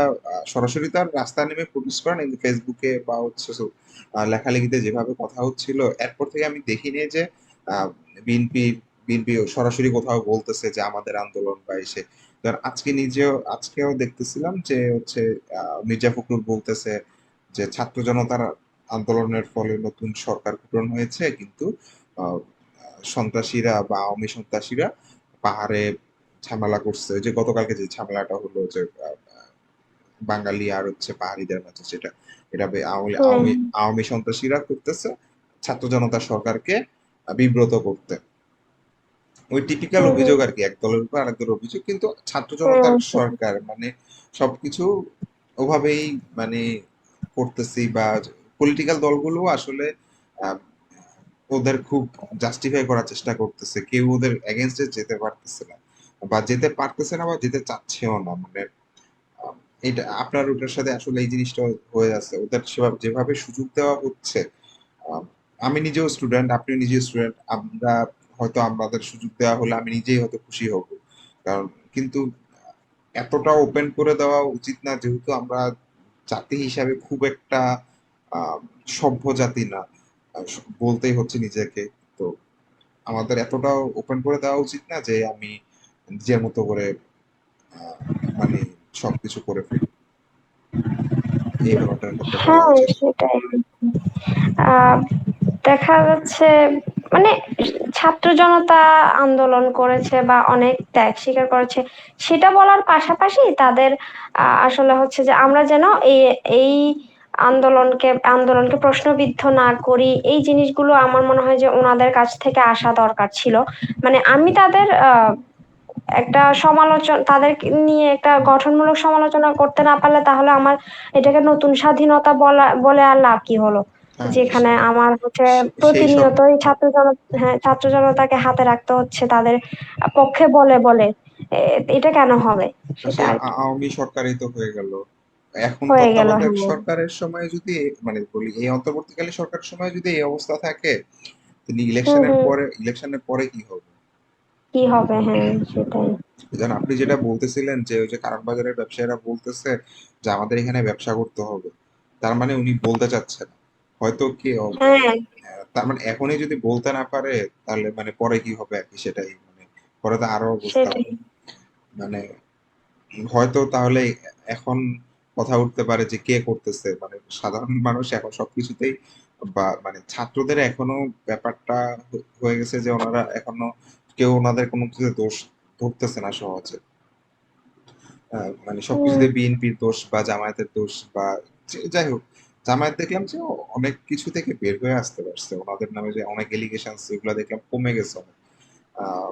সরাসরি তার রাস্তায় নেমে প্রোটেস্ট করেন, কিন্তু ফেসবুকে বা হচ্ছে লেখালেখিতে যেভাবে কথা হচ্ছিল, এরপর থেকে আমি দেখিনি যে বিএনপি বিএনপি সরাসরি কোথাও বলতেছে যে আমাদের আন্দোলন বা এসে। ধর আজকেও দেখতেছিলাম যে হচ্ছে মির্জা ফখরুল বলতেছে যে ছাত্র জনতার আন্দোলনের ফলে নতুন সরকার গঠন হয়েছে, কিন্তু আহ, সন্ত্রাসীরা বা আওয়ামী সন্ত্রাসীরা পাহাড়ে ঝামেলা করছে। ওই যে গতকালকে যে ঝামেলাটা হলো যে বাঙালি আর হচ্ছে পাহাড়িদের মাঝে, সেটা এটা আওয়ামী হুম, আওয়ামী আওয়ামী সন্ত্রাসীরা করতেছে ছাত্র জনতা সরকারকে বিব্রত করতে। ওই টিপিক্যাল হুম, হুম, অভিযোগ আর কি, এক দলের উপর আরেক দলের অভিযোগ, কিন্তু ছাত্র জনতার হুম, সরকার মানে সবকিছু ওভাবেই মানে করতেছি, বা পলিটিক্যাল দলগুলো আসলে আহ, ওদের খুব জাস্টিফাই করার চেষ্টা করতেছে, কেউ ওদের এগেনস্টে যেতে পারতেছে না, বা যেতে পারতেছে না বা যেতে চাচ্ছেও না। মানে আহ, এটা আপনার ওটার সাথে আসলে এই জিনিসটা হয়ে যাচ্ছে, ওদের সেভাবে যেভাবে সুযোগ দেওয়া হচ্ছে। আহ, আমি নিজেও স্টুডেন্ট, আপনি নিজেও স্টুডেন্ট, আমরা হয়তো আমাদের সুযোগ দেওয়া হলে আমি নিজেই হয়তো খুশি হব। কারণ কিন্তু এতটা ওপেন করে দেওয়া উচিত না, যেহেতু আমরা জাতি হিসাবে খুব একটা আহ, সভ্য জাতি না, বলতেই হচ্ছে নিজেকে। তো আমাদের এতটাও ওপেন করে দেওয়া উচিত না যে আমি নিজের মতো করে আহ, মানে সবকিছু করে ফেলি। এই ব্যাপারটার ক্ষেত্রে বলা হ্যাঁ, উচিত। সেটাই। আহ দেখা যাচ্ছে মানে ছাত্র জনতা আন্দোলন করেছে বা অনেক ত্যাগ স্বীকার করেছে, সেটা বলার পাশাপাশি তাদের আসলে হচ্ছে যে আমরা যেন এই এই আন্দোলনকে প্রশ্নবিদ্ধ না করি, এই জিনিসগুলো আমার মনে হয় যে ওনাদের কাছ থেকে আসা দরকার ছিল। মানে আমি তাদের একটা তাদের নিয়ে একটা গঠনমূলক সমালোচনা করতে না পারলে তাহলে আমার এটাকে নতুন স্বাধীনতা বলে আর লাভ কি হলো, হ্যাঁ, যেখানে আমার হচ্ছে সেই সব প্রতিনিয়তই ছাত্র জনতাকে হাতে রাখতে হচ্ছে তাদের পক্ষে বলে বলে। এটা কেন হবে, সেটা সেই আর কি আওয়ামী সরকারই তো হয়ে গেল। এখন হয়ে গেল। তত্ত্বাবধায়ক হ্যাঁ, সরকারের সময় যদি মানে বলি এই অন্তর্বর্তীকালীন সরকারের সময় যদি এই অবস্থা থাকে, তিনি হুম হুম, ইলেকশনের পরে কি হবে? কি হবে, হ্যাঁ সেটাই। যেন আপনি যেটা বলতেছিলেন যে ওই যে কারণ বাজারের ব্যবসায়ীরা বলতেছে যে আমাদের এখানে ব্যবসা করতে হবে, তার মানে উনি বলতে চাচ্ছেন হয়তো কি হ্যাঁ, তার মানে এখনই যদি বলতে না পারে তাহলে মানে পরে কি হবে আর কি, সেটাই মানে পরে তো আরো অবস্থা সেটাই। মানে হয়তো তাহলে এখন কথা উঠতে পারে যে কে করতেছে, মানে সাধারণ মানুষ এখন সবকিছুতেই বা মানে ছাত্রদের এখনো ব্যাপারটা হয়ে গেছে যে ওনারা এখনো কেউ ওনাদের কোনো কিছু দোষ ধরতেছে না সহজে। মানে হুম, সবকিছুতে বিএনপির দোষ বা জামায়াতের দোষ বা যাই হোক, জামায়াত দেখলাম যে অনেক কিছু থেকে বের হয়ে আসতে পারছে, ওনাদের নামে যে অনেক এলিগেশন এগুলো দেখলাম কমে গেছে অনেক।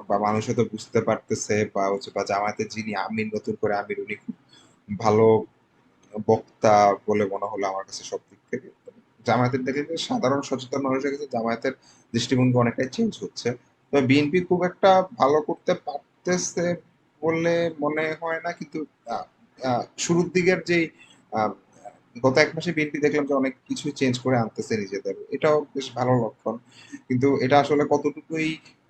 বা মানুষ হয়তো বুঝতে পারতেছে বা হচ্ছে বা জামায়াতের যিনি আমির, নতুন করে আমির, উনি খুব ভালো বক্তা বলে মনে হলো আমার কাছে সব দিক থেকে। জামায়াতের থেকে যে সাধারণ সচেতন মানুষের কাছে জামায়াতের দৃষ্টিভঙ্গি অনেকটাই চেঞ্জ হচ্ছে। তবে বিএনপি খুব একটা ভালো করতে পারতেছে বলে মনে হয় না, কিন্তু শুরুর দিকের যেই আহ, গত 1 মাসে বিএনপি দেখলাম যে অনেক কিছু চেঞ্জ করে আনতেছে নিজেদের, এটাও বেশ ভালো লক্ষণ। কিন্তু এটা আসলে কতটুকুই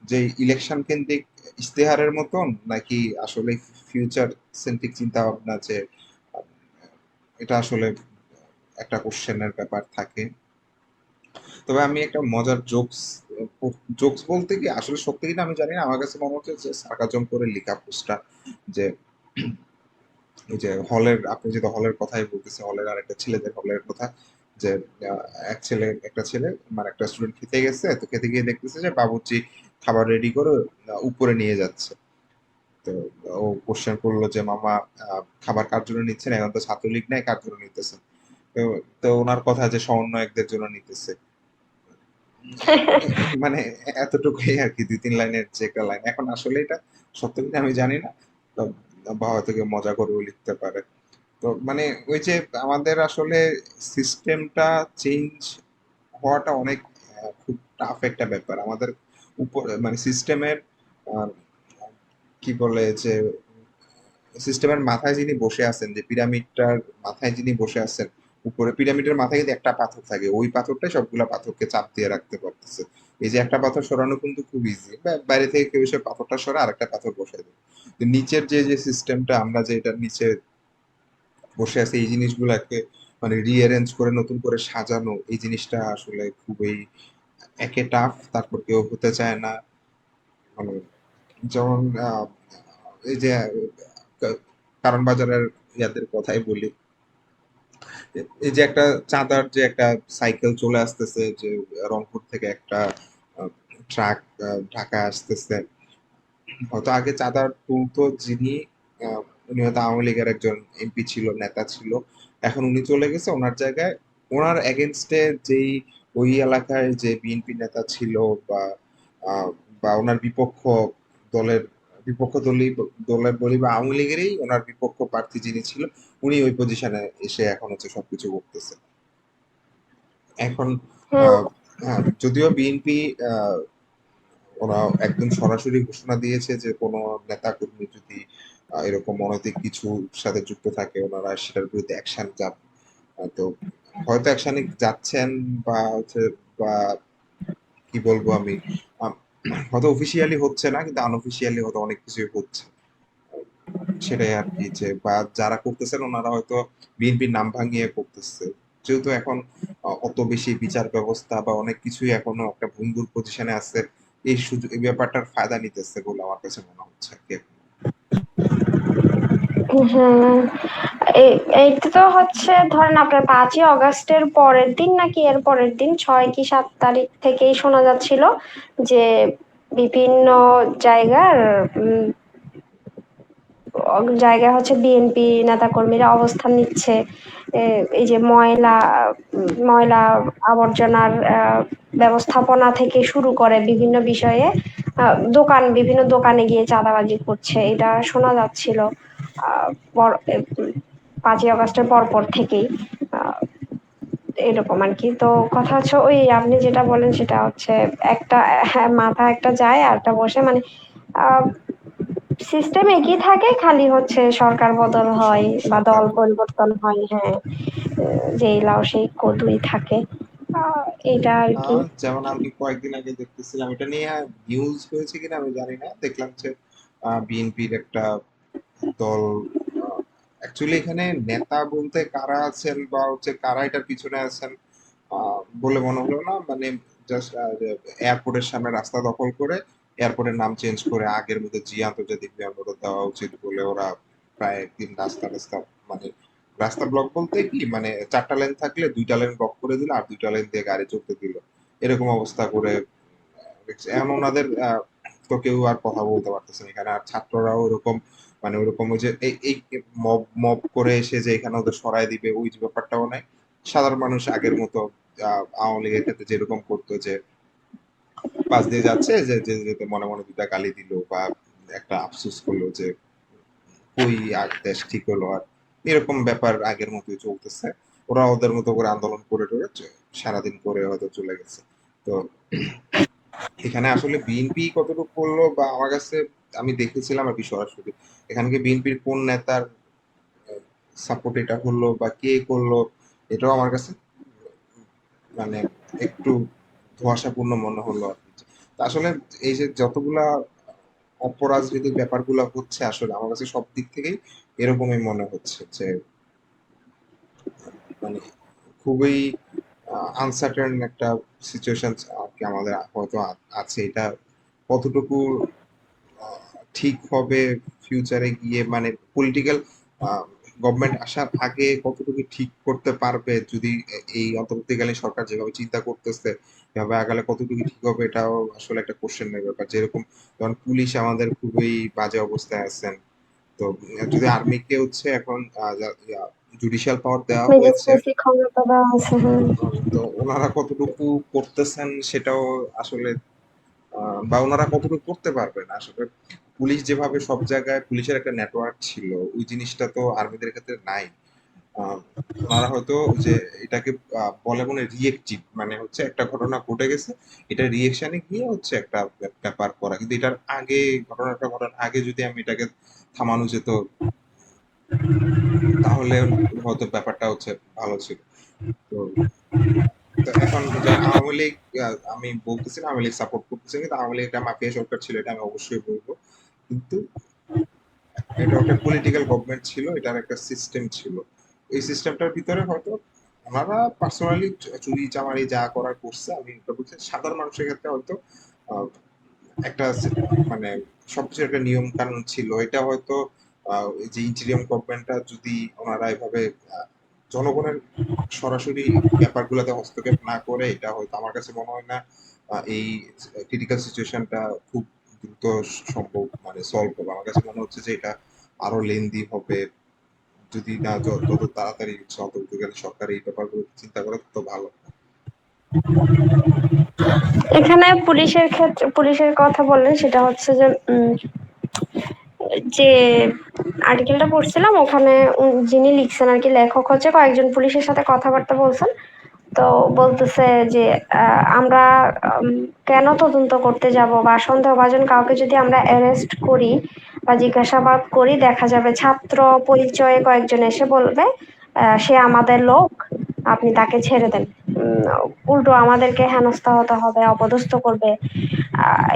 যে ইলেকশন কেন্দ্রিক ইশতেহারের মতন, নাকি আসলে ফিউচার সেন্ট্রিক চিন্তা ভাবনা, যে আহ, এটা আসলে একটা কোশ্চেনের ব্যাপার থাকে। তবে আমি একটা মজার জোকস বলতে কি আসলে সত্যি কিনা আমি জানি না, আমার কাছে মনে হচ্ছে যে সার্কাজম করে লেখা পোস্টটা, যে এই যে হলের, আপনি যেটা হলের কথাই বলতেছে, হলের আর একটা ছেলেদের হলের কথা, যে আহ, একটা ছেলে মানে একটা স্টুডেন্ট খেতে গেছে, তো খেতে গিয়ে দেখতেছে যে বাবুর্চি খাবার রেডি করে উপরে নিয়ে যাচ্ছে। তো ও কোশ্চেন করলো যে মামা, খাবার কার জন্য নিচ্ছেন, এখন তো ছাত্রলীগ নাই, কার জন্য নিতেছেন? তো তো ওনার কথা যে সমন্বয়কদের জন্য নিতেছে। মানে এতটুকুই আর কি, 2-3 লাইনের যে একটা লাইন, এখন আসলে এটা সত্য কিনা আমি জানি না। তো বা হয়তো কেউ মজা করেও লিখতে পারে। তো মানে ওই যে আমাদের আসলে সিস্টেমটা চেঞ্জ হওয়াটা অনেক খুব টাফ একটা ব্যাপার আমাদের উপর, মানে সিস্টেমের কি বলে যে সিস্টেমের মাথায় যিনি বসে আছেন, যে পিরামিডটার মাথায় যিনি বসে আছেন, উপরে পিরামিডের মাথায় কিন্তু একটা পাথর থাকে, ওই পাথরটাই সবগুলা পাথরকে চাপ দিয়ে রাখতে পারতেছে। এই যে একটা পাথর সরানো কিন্তু খুব ইজি, বাইরে থেকে কেউ এসে পাথরটা সরা আরেকটা পাথর বসাই দেবে। তো নিচের যে যে সিস্টেমটা, আমরা যে এটার নিচে বসে আছে, এই জিনিসগুলাকে মানে রিঅ্যারেঞ্জ করে নতুন করে সাজানো, এই জিনিসটা আসলে খুবই একে টাফ, তারপর কেউ হতে চায় না। মানে যেমন এই যে কারণ বাজারের ইয়াদের কথাই বলি, এই যে একটা চাঁদার যে একটা সাইকেল চলে আসতেছে, যে রংপুর থেকে একটা ট্রাক ঢাকায় আসতেছে, হয়তো আগে চাঁদা তুলতো যিনি, উনি হয়তো আওয়ামী লীগের একজন এমপি ছিল, নেতা ছিল, এখন উনি চলে গেছে, ওনার জায়গায় ওনার এগেনস্টে যেই ওই এলাকায় যে বিএনপি নেতা ছিল বা আহ, বা ওনার দলের দলের বলি বা আওয়ামী লীগেরই ওনার বিপক্ষ প্রার্থী যিনি ছিল, উনি ওই পজিশনে এসে এখন হচ্ছে সবকিছু করতেছে। এখন হ্যাঁ, আহ, যদিও বিএনপি ওরা একদম সরাসরি ঘোষণা দিয়েছে যে কোনো নেতা কর্মী যদি এরকম অনৈতিক কিছুর সাথে যুক্ত থাকে ওনারা সেটার বিরুদ্ধে অ্যাকশন যাবে। তো হয়তো অ্যাকশনে যাচ্ছেন বা হচ্ছে বা কি বলবো আমি, আম, হয়তো অফিসিয়ালি হচ্ছে না কিন্তু আনঅফিসিয়ালি হয়তো অনেক কিছুই হচ্ছে। সেটাই আর কি, যে বা যারা করতেছেন ওনারা হয়তো বিএনপির নাম ভাঙিয়ে করতেছে, যেহেতু এখন অত বেশি বিচার ব্যবস্থা বা অনেক কিছুই এখনো একটা ভঙ্গুর পজিশনে আছে, এই সুযোগ এই ব্যাপারটার ফায়দা নিতেছে বলে আমার কাছে মনে হচ্ছে আর কি। হ্যাঁ, এইটা তো হচ্ছে ধরেন আপনার 5ই অগাস্টের পরের দিন নাকি এর পরের দিন 6 কি 7 তারিখ থেকেই শোনা যাচ্ছিল যে বিভিন্ন জায়গার জায়গায় হচ্ছে বিএনপি নেতাকর্মীরা অবস্থান নিচ্ছে। এই যে ময়লা আবর্জনার ব্যবস্থাপনা থেকে শুরু করে বিভিন্ন বিষয়ে বিভিন্ন দোকানে গিয়ে চাঁদাবাজি করছে, এটা শোনা যাচ্ছিল 5ই আগস্টের পরপর থেকেই। আহ, এরকম আর কি। তো কথা হচ্ছে ওই আপনি যেটা বলেন সেটা হচ্ছে একটা, হ্যাঁ, মাথা একটা যায় আর একটা বসে, মানে সিস্টেম একই থাকে, খালি হচ্ছে সরকার বদল হয় বা সরকার দল বদল। পরিবর্তন হয়। হ্যাঁ, যেই লাউ সেই কদুই থাকে। এটা আর কি। যেমন আমি কয়েকদিন আগে দেখতেছিলাম, এটা নিয়ে নিউজ হয়েছে কিনা আমি জানি না, দেখলাম যে বিএনপির একটা দল, অ্যাকচুয়ালি এখানে নেতা বলতে কারা আছেন বা হচ্ছে কারা এটার পিছনে আছেন বলে মনে হলো না, মানে জাস্ট এয়ারপোর্টের সামনে রাস্তা দখল করে এয়ারপোর্টের নাম চেঞ্জ করে আগের মতো জি আন্তর্জাতিক বিমানবন্দর দেওয়া উচিত বলে ওরা প্রায় একদিন রাস্তা রাস্তা মানে রাস্তা ব্লক বলতে কি, মানে 4টা লেন থাকলে 2টা লেন ব্লক করে দিল আর 2টা লেন দিয়ে গাড়ি চলতে দিল, এরকম অবস্থা করে দেখছি। এখন ওনাদের তো কেউ আর কথা বলতে পারতেছে না এখানে, আর ছাত্ররাও ওরকম মানে ওরকম ওই যে এই মব মব করে এসে যে এখানে ওদের সরায় দিবে ওই যে ব্যাপারটাও নাই। সাধারণ মানুষ আগের মতো আওয়ামী লীগের ক্ষেত্রে যেরকম করতো, যে পাশ দিয়ে যাচ্ছে যে যে যেতে মনে মনে দুটা গালি দিল বা একটা আফসোস করলো যে কই আর দেশ ঠিক হলো, আর এরকম ব্যাপার আগের মতোই চলতেছে। ওরা ওদের মতো করে আন্দোলন করে টরে সারাদিন করে হয়তো চলে গেছে। তো এখানে আসলে বিএনপি কতটুকু করলো বা আমার কাছে, আমি দেখেছিলাম আর কি সরাসরি, এখানে কি বিএনপির কোন নেতার সাপোর্ট এটা করলো বা কে করলো, এটাও আমার কাছে মানে একটু ধোঁয়াশাপূর্ণ মনে হলো আর কি। তা আসলে এই যে যতগুলা অপরাজনৈতিক ব্যাপারগুলো হচ্ছে আসলে আমার কাছে সব দিক থেকেই এরকমই মনে হচ্ছে যে মানে খুবই আনসার্টেন একটা সিচুয়েশন আর কি আমাদের হয়তো আছে। এটা কতটুকু ঠিক হবে ফিউচারে গিয়ে, মানে পলিটিক্যাল গভর্নমেন্ট আসার আগে কতটুকু ঠিক করতে পারবে, যদি এই অন্তর্বর্তীকালীন সরকার যেভাবে চিন্তা করতেছে এভাবে আগালে কতটুকু ঠিক হবে, এটাও আসলে একটা কোশ্চেনের ব্যাপার। যেরকম যেমন পুলিশ আমাদের খুবই বাজে অবস্থায় আছেন, তো যদি আর্মিকে হচ্ছে এখন জুডিশিয়াল পাওয়ার দেওয়া হয়েছে, ম্যাজিস্ট্রেসি ক্ষমতা দেওয়া আছে, হ্যাঁ। তো ওনারা কতটুকু করতেছেন সেটাও আসলে বা ওনারা কতটুকু করতে পারবেন আসলে। পুলিশ যেভাবে সব জায়গায় পুলিশের একটা নেটওয়ার্ক ছিল, ওই জিনিসটা তো আর্মিদের ক্ষেত্রে নাই। আহ, ওনারা হয়তো যে এটাকে বলে মনে রিয়েক্টিভ, মানে হচ্ছে একটা ঘটনা ঘটে গেছে, এটা রিয়েকশনে গিয়ে হচ্ছে একটা ব্যাপার করা, কিন্তু এটার আগে ঘটনাটা ঘটার আগে যদি আমি এটাকে থামানো যেত তাহলে হয়তো ব্যাপারটা হচ্ছে ভালো ছিল। তো তো এখন যেমন আওয়ামী লীগ, আমি বলতেছি না আওয়ামী লীগ সাপোর্ট করতেছি, কিন্তু আওয়ামী লীগ একটা মাফিয়া সরকার ছিল এটা আমি অবশ্যই বলবো, কিন্তু এটা একটা পলিটিক্যাল গভর্নমেন্ট ছিল, এটার একটা সিস্টেম ছিল। এই সিস্টেমটার ভিতরে হয়তো ওনারা পার্সোনালি চুরি চামারি যা করার করছে, আমি এটা বলছি সাধারণ মানুষের ক্ষেত্রে হয়তো আহ, একটা মানে সবকিছু একটা নিয়ম কানুন ছিল, এটা হয়তো এই যে ইন্টেরিয়ম গভর্নমেন্টটা যদি ওনারা এভাবে জনগণের সরাসরি ব্যাপারগুলোতে হস্তক্ষেপ না করে, এটা হয়তো আমার কাছে মনে হয় না এই ক্রিটিক্যাল সিচুয়েশনটা খুব দ্রুত সম্ভব মানে সলভ হবে। আমার কাছে মনে হচ্ছে যে এটা আরো লেন্দি হবে, যদি না যত তাড়াতাড়ি অন্তর্বর্তীকালীন সরকার এই ব্যাপারগুলো চিন্তা করে তত ভালো। এখানে পুলিশের কথা বললেন, সেটা হচ্ছে যে যে আর্টিকেলটা পড়ছিলাম ওখানে যিনি লিখছেন আর কি, লেখক হচ্ছে কয়েকজন পুলিশের সাথে কথাবার্তা বলছেন। তো বলতেছে যে আমরা কেন তদন্ত করতে যাব বা সন্দেহভাজন কাউকে যদি আমরা অ্যারেস্ট করি বা জিজ্ঞাসাবাদ করি, দেখা যাবে ছাত্র পরিচয়ে কয়েকজন এসে বলবে সে আমাদের লোক, আপনি তাকে ছেড়ে দেন। উল্টো আমাদেরকে হেনস্থা হতে হবে, অপদস্থ করবে,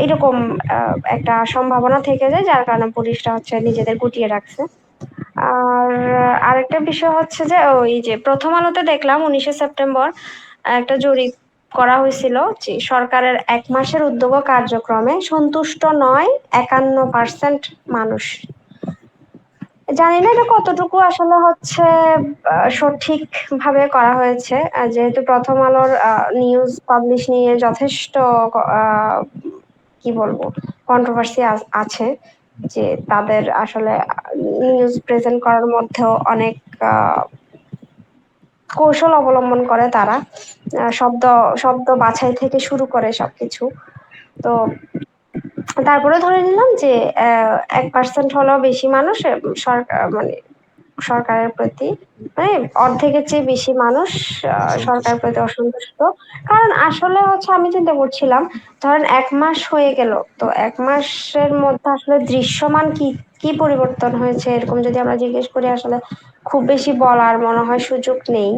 এরকম একটা সম্ভাবনা থেকে যায়, যার কারণে পুলিশরা হচ্ছে নিজেদের গুটিয়ে রাখছে। আর আরেকটা বিষয় হচ্ছে যে ওই যে প্রথম আলোতে দেখলাম 19শে সেপ্টেম্বর একটা জরিপ করা হয়েছিল যে সরকারের 1 মাসের উদ্যোগ ও কার্যক্রমে সন্তুষ্ট নয় 51% মানুষ। জানি না এটা কতটুকু আসলে হচ্ছে সঠিক ভাবে করা হয়েছে, যেহেতু প্রথম আলোর নিউজ পাবলিশ নিয়ে যথেষ্ট আহ, কি বলবো কন্ট্রোভার্সি আছে। যে তাদের আসলে নিউজ প্রেজেন্ট করার মধ্যেও অনেক আহ, কৌশল অবলম্বন করে তারা। শব্দ শব্দ বাছাই থেকে শুরু করে সবকিছু। তো তারপরে ধরে নিলাম যে 1% হলেও বেশি মানুষ সরকার মানে সরকারের প্রতি, মানে অর্ধেকের চেয়ে বেশি মানুষ সরকারের অসন্তুষ্ট। প্রতি অসন্তুষ্ট। কারণ আসলে হচ্ছে আমি চিন্তা করছিলাম, ধরেন 1 মাস হয়ে গেল, তো 1 মাসের মধ্যে আসলে দৃশ্যমান কি কি পরিবর্তন হয়েছে এরকম যদি আমরা জিজ্ঞেস করি, আসলে খুব বেশি বলার মনে হয় সুযোগ নেই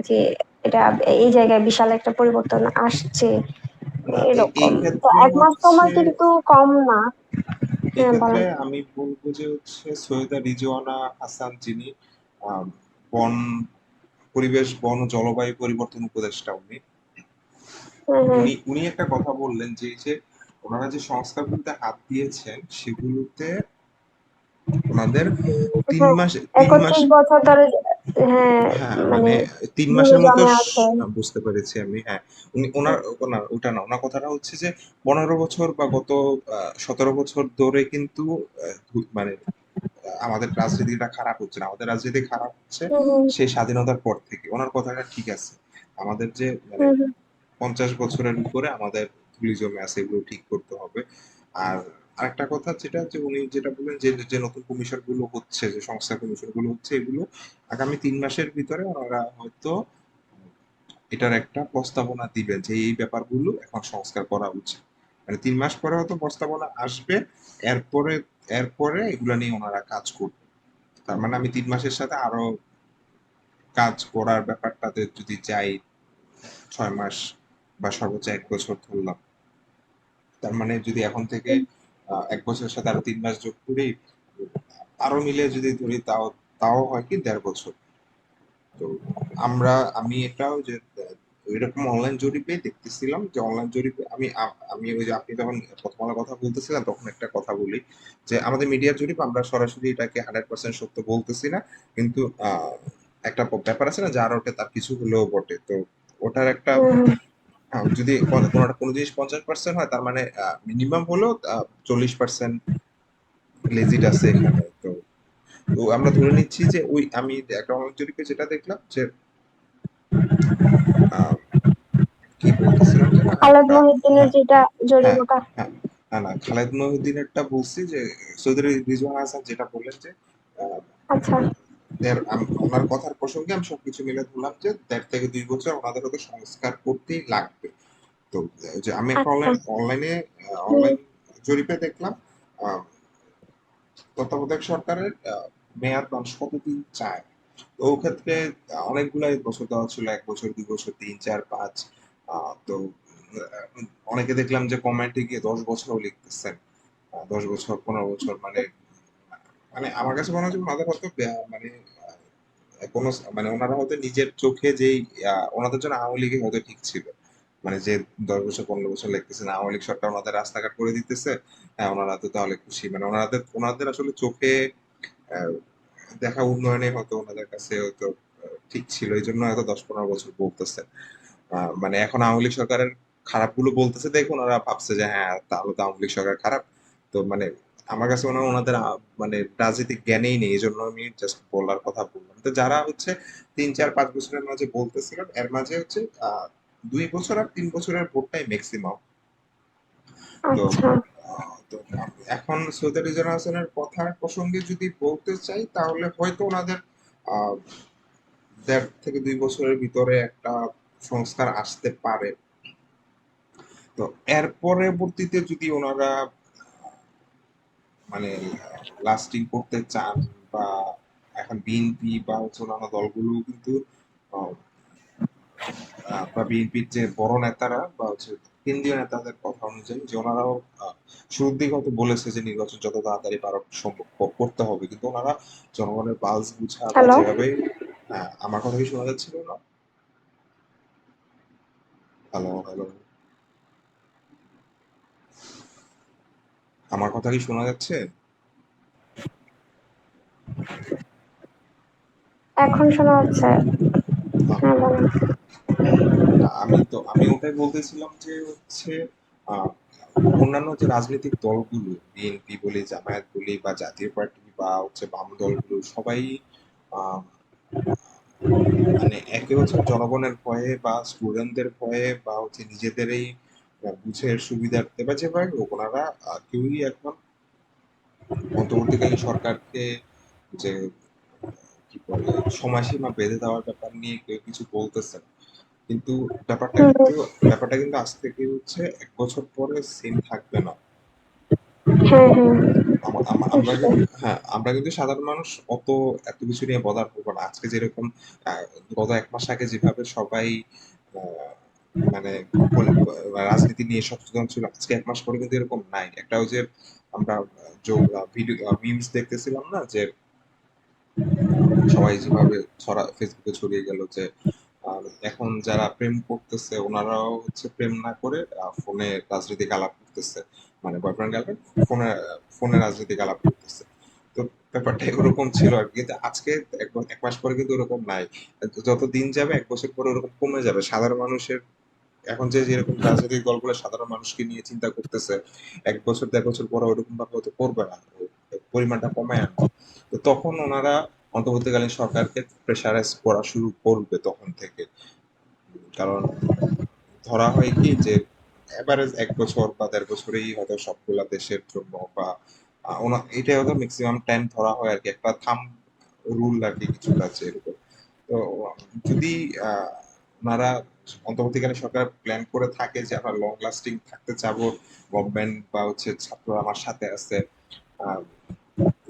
যে এটা এই জায়গায় বিশাল একটা পরিবর্তন আসছে না, এই এরকম। তো ক্ষেত্রে 1 মাস হচ্ছে, সময় কিন্তু কম না। এই হ্যাঁ ক্ষেত্রে বলেন। আমি বলবো যে হচ্ছে সৈয়দা রিজওয়ানা হাসান, যিনি আহ, বন পরিবেশ বন ও জলবায়ু পরিবর্তন উপদেষ্টা, উনি হ্যাঁ হ্যাঁ। উনি উনি একটা কথা বললেন যে এই যে ওনারা যে সংস্কারগুলোতে হাত দিয়েছেন সেগুলোতে ওনাদের তিন হ্যাঁ, মাস তিন মাস 31 বছর ধরে। হ্যাঁ, হ্যাঁ, মানে মানে ৩ মাসের জমি মতো জমে আছে। বুঝতে পেরেছি আমি। হ্যাঁ, ওনার ওটা না, ওনার কথাটা হচ্ছে যে ১৫ বছর বা গত ১৭ বছর ধরে কিন্তু মানে আমাদের রাজনীতিটা খারাপ হচ্ছে না, আমাদের রাজনীতি খারাপ হচ্ছে হুম হুম সেই স্বাধীনতার পর থেকে। ওনার কথাটা ঠিক আছে, আমাদের যে মানে হুম হুম। ৫০ বছরের উপরে আমাদের ধুলি জমে আছে, এগুলো ঠিক করতে হবে। আর আরেকটা কথা যেটা, যে উনি যেটা বললেন যে যে নতুন কমিশন গুলো হচ্ছে, যে সংস্কার কমিশন গুলো হচ্ছে, এগুলো আগামী ৩ মাসের ভিতরে ওনারা হয়তো এটার একটা প্রস্তাবনা দিবেন যে এই ব্যাপারগুলো এখন সংস্কার করা উচিত। মানে ৩ মাস পরে হয়তো প্রস্তাবনা আসবে, এরপরে এরপরে এগুলা নিয়ে ওনারা কাজ করবে। তার মানে আমি ৩ মাসের সাথে আরো কাজ করার ব্যাপারটাতে যদি যাই, ৬ মাস বা সর্বোচ্চ ১ বছর ধরলাম, তার মানে যদি এখন থেকে ১ বছরের সাথে আরো ৩ মাস যোগ করি, আরো মিলে যদি ধরি, তাও তাও হয় কি ১.৫ বছর। তো আমি এটাও যে এরকম অনলাইন জরিপে দেখতেছিলাম, যে অনলাইন জরিপে আমি ওই যে আপনি যখন প্রথম আলোর কথা বলতেছিলেন তখন একটা কথা বলি, যে আমাদের মিডিয়ার জরিপ আমরা সরাসরি এটাকে 100% সত্য বলতেছি না, কিন্তু একটা ব্যাপার আছে না, যার ওঠে তার কিছু হলেও বটে। তো ওটার একটা হুম হুম। যদি কোনো জিনিস 50% হয়, তার মানে মিনিমাম হলো 40% লেজিট আছে এখানে। তো তো আমরা ধরে নিচ্ছি যে ওই আমি একটা অনলাইন জরিপে যেটা দেখলাম যে আহ, কি বলতেছিলাম যে না, হ্যাঁ খালেদ মহিউদ্দিনের হ্যাঁ যেটা জরিপ হ্যাঁ ওটা। হ্যাঁ না না, খালেদ মহিউদ্দিনেরটা বলছি, যে চৌধুরী রিজওয়ান হাসান যেটা বললেন যে আহ, আচ্ছা ওনার কথার প্রসঙ্গে আমি সবকিছু মিলে ধরলাম যে ১.৫ থেকে ২ বছর ওনাদের হয়তো সংস্কার করতেই লাগবে। তো যে আমি একটা আচ্ছা। অনলাইনে হুম। অনলাইন জরিপে দেখলাম আহ, তত্ত্বাবধায়ক সরকারের মেয়াদ মানুষ কতদিন চায়। তো ও ক্ষেত্রে অনেকগুলাই বছর দেওয়া ছিল, ১ বছর, ২ বছর, ৩, ৪, ৫। তো অনেকে দেখলাম যে কমেন্টে গিয়ে ১০ বছরও লিখতেছেন, ১০ বছর, ১৫ বছর, মানে মানে আমার কাছে মনে হচ্ছে ওনাদের হয়তো মানে কোনো মানে ওনারা হয়তো নিজের চোখে যেই ওনাদের জন্য আওয়ামী লীগই হয়তো ঠিক ছিল। মানে যে ১০ বছর, ১৫ বছর লিখতেছেন, আওয়ামী লীগ সরকার ওনাদের রাস্তাঘাট করে দিতেছে, হ্যাঁ ওনারা তো তাহলে খুশি। মানে ওনাদের ওনাদের আসলে চোখে আহ, দেখা উন্নয়নে হয়তো ওনাদের কাছে হয়তো ঠিক ছিল, এই জন্য হয়তো ১০, ১৫ বছর বলতেছে। মানে এখন আওয়ামী লীগ সরকারের খারাপগুলো বলতেছে দেখে ওনারা ভাবছে যে হ্যাঁ তাহলে তো আওয়ামী লীগ সরকার খারাপ। তো মানে আমার কাছে মনে হয় ওনাদের মানে রাজনৈতিক জ্ঞানেই নেই, এই জন্য আমি জাস্ট বলার কথা বললাম। তো যারা হচ্ছে ৩, ৪, ৫ বছরের মাঝে বলতেছিলেন, এর মাঝে হচ্ছে ২ বছর আর ৩ বছরের ভোটটাই ম্যাক্সিমাম। তো আচ্ছা। তো এখন সৈয়দ রিজওয়ান হাসানের কথার প্রসঙ্গে যদি বলতে চাই, তাহলে হয়তো ওনাদের আহ ১.৫ থেকে ২ বছরের ভিতরে একটা সংস্কার আসতে পারে। তো এর পরবর্তীতে যদি ওনারা মানে লাস্টিং করতে চান, বা এখন বিএনপি বা হচ্ছে অন্যান্য দলগুলো কিন্তু আহ, বা বিএনপির যে বড় নেতারা বা হচ্ছে কেন্দ্রীয় নেতাদের কথা অনুযায়ী, যে ওনারাও শুরুর দিকে হয়তো বলেছে যে নির্বাচন যত তাড়াতাড়ি পারা সম্ভব করতে হবে, কিন্তু ওনারা জনগণের পালস বুঝা বা হ্যালো। যেভাবে আমার কথা কি শোনা যাচ্ছিল না? হ্যালো হ্যালো, আমার কথা কি শোনা যাচ্ছে? এখন শোনা যাচ্ছে। হ্যাঁ, হ্যাঁ বলেন। আমি ওটাই বলতেছিলাম যে হচ্ছে অন্যান্য যে রাজনৈতিক দলগুলো, বিএনপি বলি, জামায়াত বলি বা জাতীয় পার্টি বা বাম দলগুলো, সবাই আহ, মানে একে জনগণের ভয়ে বা স্টুডেন্টদের ভয়ে বা নিজেদেরই বুঝের সুবিধার্থে বা যেভাবে হোক, ওনারা কেউই এখন অন্তর্বর্তীকালীন সরকারকে যে কি বলে সময়সীমা বেঁধে দেওয়ার ব্যাপার নিয়ে কেউ কিছু বলতেছে না। কিন্তু ব্যাপারটা হুম হুম। কিন্তু ব্যাপারটা কিন্তু আজ থেকে 1 বছর পরে সেম থাকবে না। হ্যাঁ হ্যাঁ। আমরা বুঝতে। কিন্তু, হ্যাঁ, আমরা কিন্তু সাধারণ মানুষ এত কিছু নিয়ে বদার করবো না। আজকে যেরকম গত 1 মাস আগে যেভাবে সবাই আহ, মানে রাজনীতি নিয়ে সচেতন ছিল, আজকে 1 মাস পরে কিন্তু এরকম নাই। একটা আমরা ভিডিও মিমস দেখতেছিলাম না, যে সবাই যেভাবে ফেসবুকে ছড়িয়ে গেল যে এখন যারা প্রেম করতেছে ওনারাও প্রেম না করে ফোনে রাজনৈতিক আলাপ করতেছে, মানে বয়ফ্রেন্ড গার্লফ্রেন্ড ফোনে ফোনে রাজনৈতিক আলাপ করতেছে। তো ব্যাপারটা এরকম ছিল আর কি। কিন্তু আজকে 1 মাস পরে কিন্তু ওরকম নাই। যত দিন যাবে 1 বছর পরে ওরকম কমে যাবে। সাধারণ মানুষের এখন যেরকম রাজনৈতিক দলগুলো সাধারণ মানুষকে নিয়ে চিন্তা করতেছে, 1 বছর 1.5 বছর পরে ওরকম ভাবে হয়তো করবে না, পরিমাণটা কমায় আনবে। তো তখন ওনারা অন্তর্বর্তীকালীন সরকারকে প্রেসারাইজ করা শুরু করবে তখন থেকে। কারণ ধরা হয় কি যে এভারেজ 1 বছর বা 1.5 বছরেই হয়তো সবগুলা দেশের জন্য বা এটাই হয়তো ম্যাক্সিমাম টাইম ধরা হয় আর কি, একটা থাম রুল আর কি, কিছুটা আছে এরকম। তো যদি আহ, ওনারা অন্তর্বর্তীকালীন সরকার প্ল্যান করে থাকে যে আমরা লং লাস্টিং থাকতে চাবো, গভর্নমেন্ট বা ছাত্ররা আমার সাথে আছে, আহ,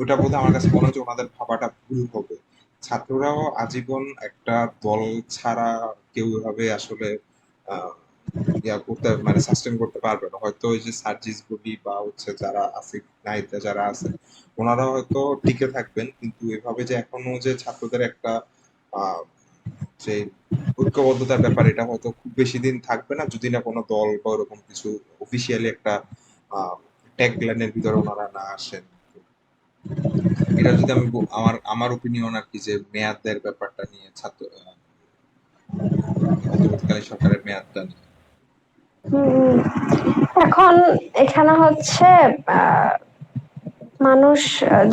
ওটা বোধহয় আমার কাছে মনে হচ্ছে ওনাদের ভাবাটা ভুল হবে। ছাত্ররাও আজীবন একটা দল ছাড়া কেউ এভাবে আসলে আহ, ইয়া করতে মানে সাস্টেন করতে পারবে না। হয়তো ওই যে সার্জিস বডি বা যারা আসিফ নাহিদরা যারা আছেন, ওনারা হয়তো টিকে থাকবেন, কিন্তু এভাবে যে এখনো যে ছাত্রদের একটা আহ যে ঐক্যবদ্ধতার ব্যাপার, এটা হয়তো খুব বেশি দিন থাকবে না, যদি না কোনো দল বা ওরকম কিছু অফিসিয়ালি একটা ট্যাগ লাইনের ভিতরে ওনারা না আসেন। এটা যদি আমি আমার আমার ওপিনিয়ন আর কি, যে মেয়াদের ব্যাপারটা নিয়ে, অন্তর্বর্তীকালীন সরকারের মেয়াদটা নিয়ে। হুম হুম। এখন এখানে হচ্ছে আহ, মানুষ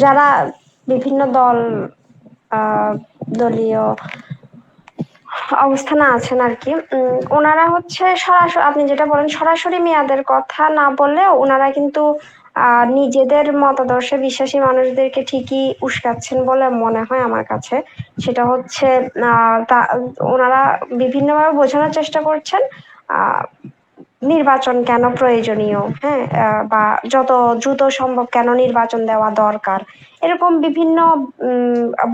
যারা বিভিন্ন আহ, দলীয় অবস্থানে আছেন আর কি, ওনারা হচ্ছে সরাসরি আপনি যেটা বলেন সরাসরি মেয়াদের কথা না বললেও ওনারা কিন্তু নিজেদের মতাদর্শে বিশ্বাসী মানুষদেরকে ঠিকই উস্কাচ্ছেন বলে মনে হয় আমার কাছে। সেটা হচ্ছে ওনারা বিভিন্নভাবে বোঝানোর চেষ্টা করছেন আহ নির্বাচন কেন প্রয়োজনীয়, হ্যাঁ, বা যত দ্রুত সম্ভব কেন নির্বাচন দেওয়া দরকার, এরকম বিভিন্ন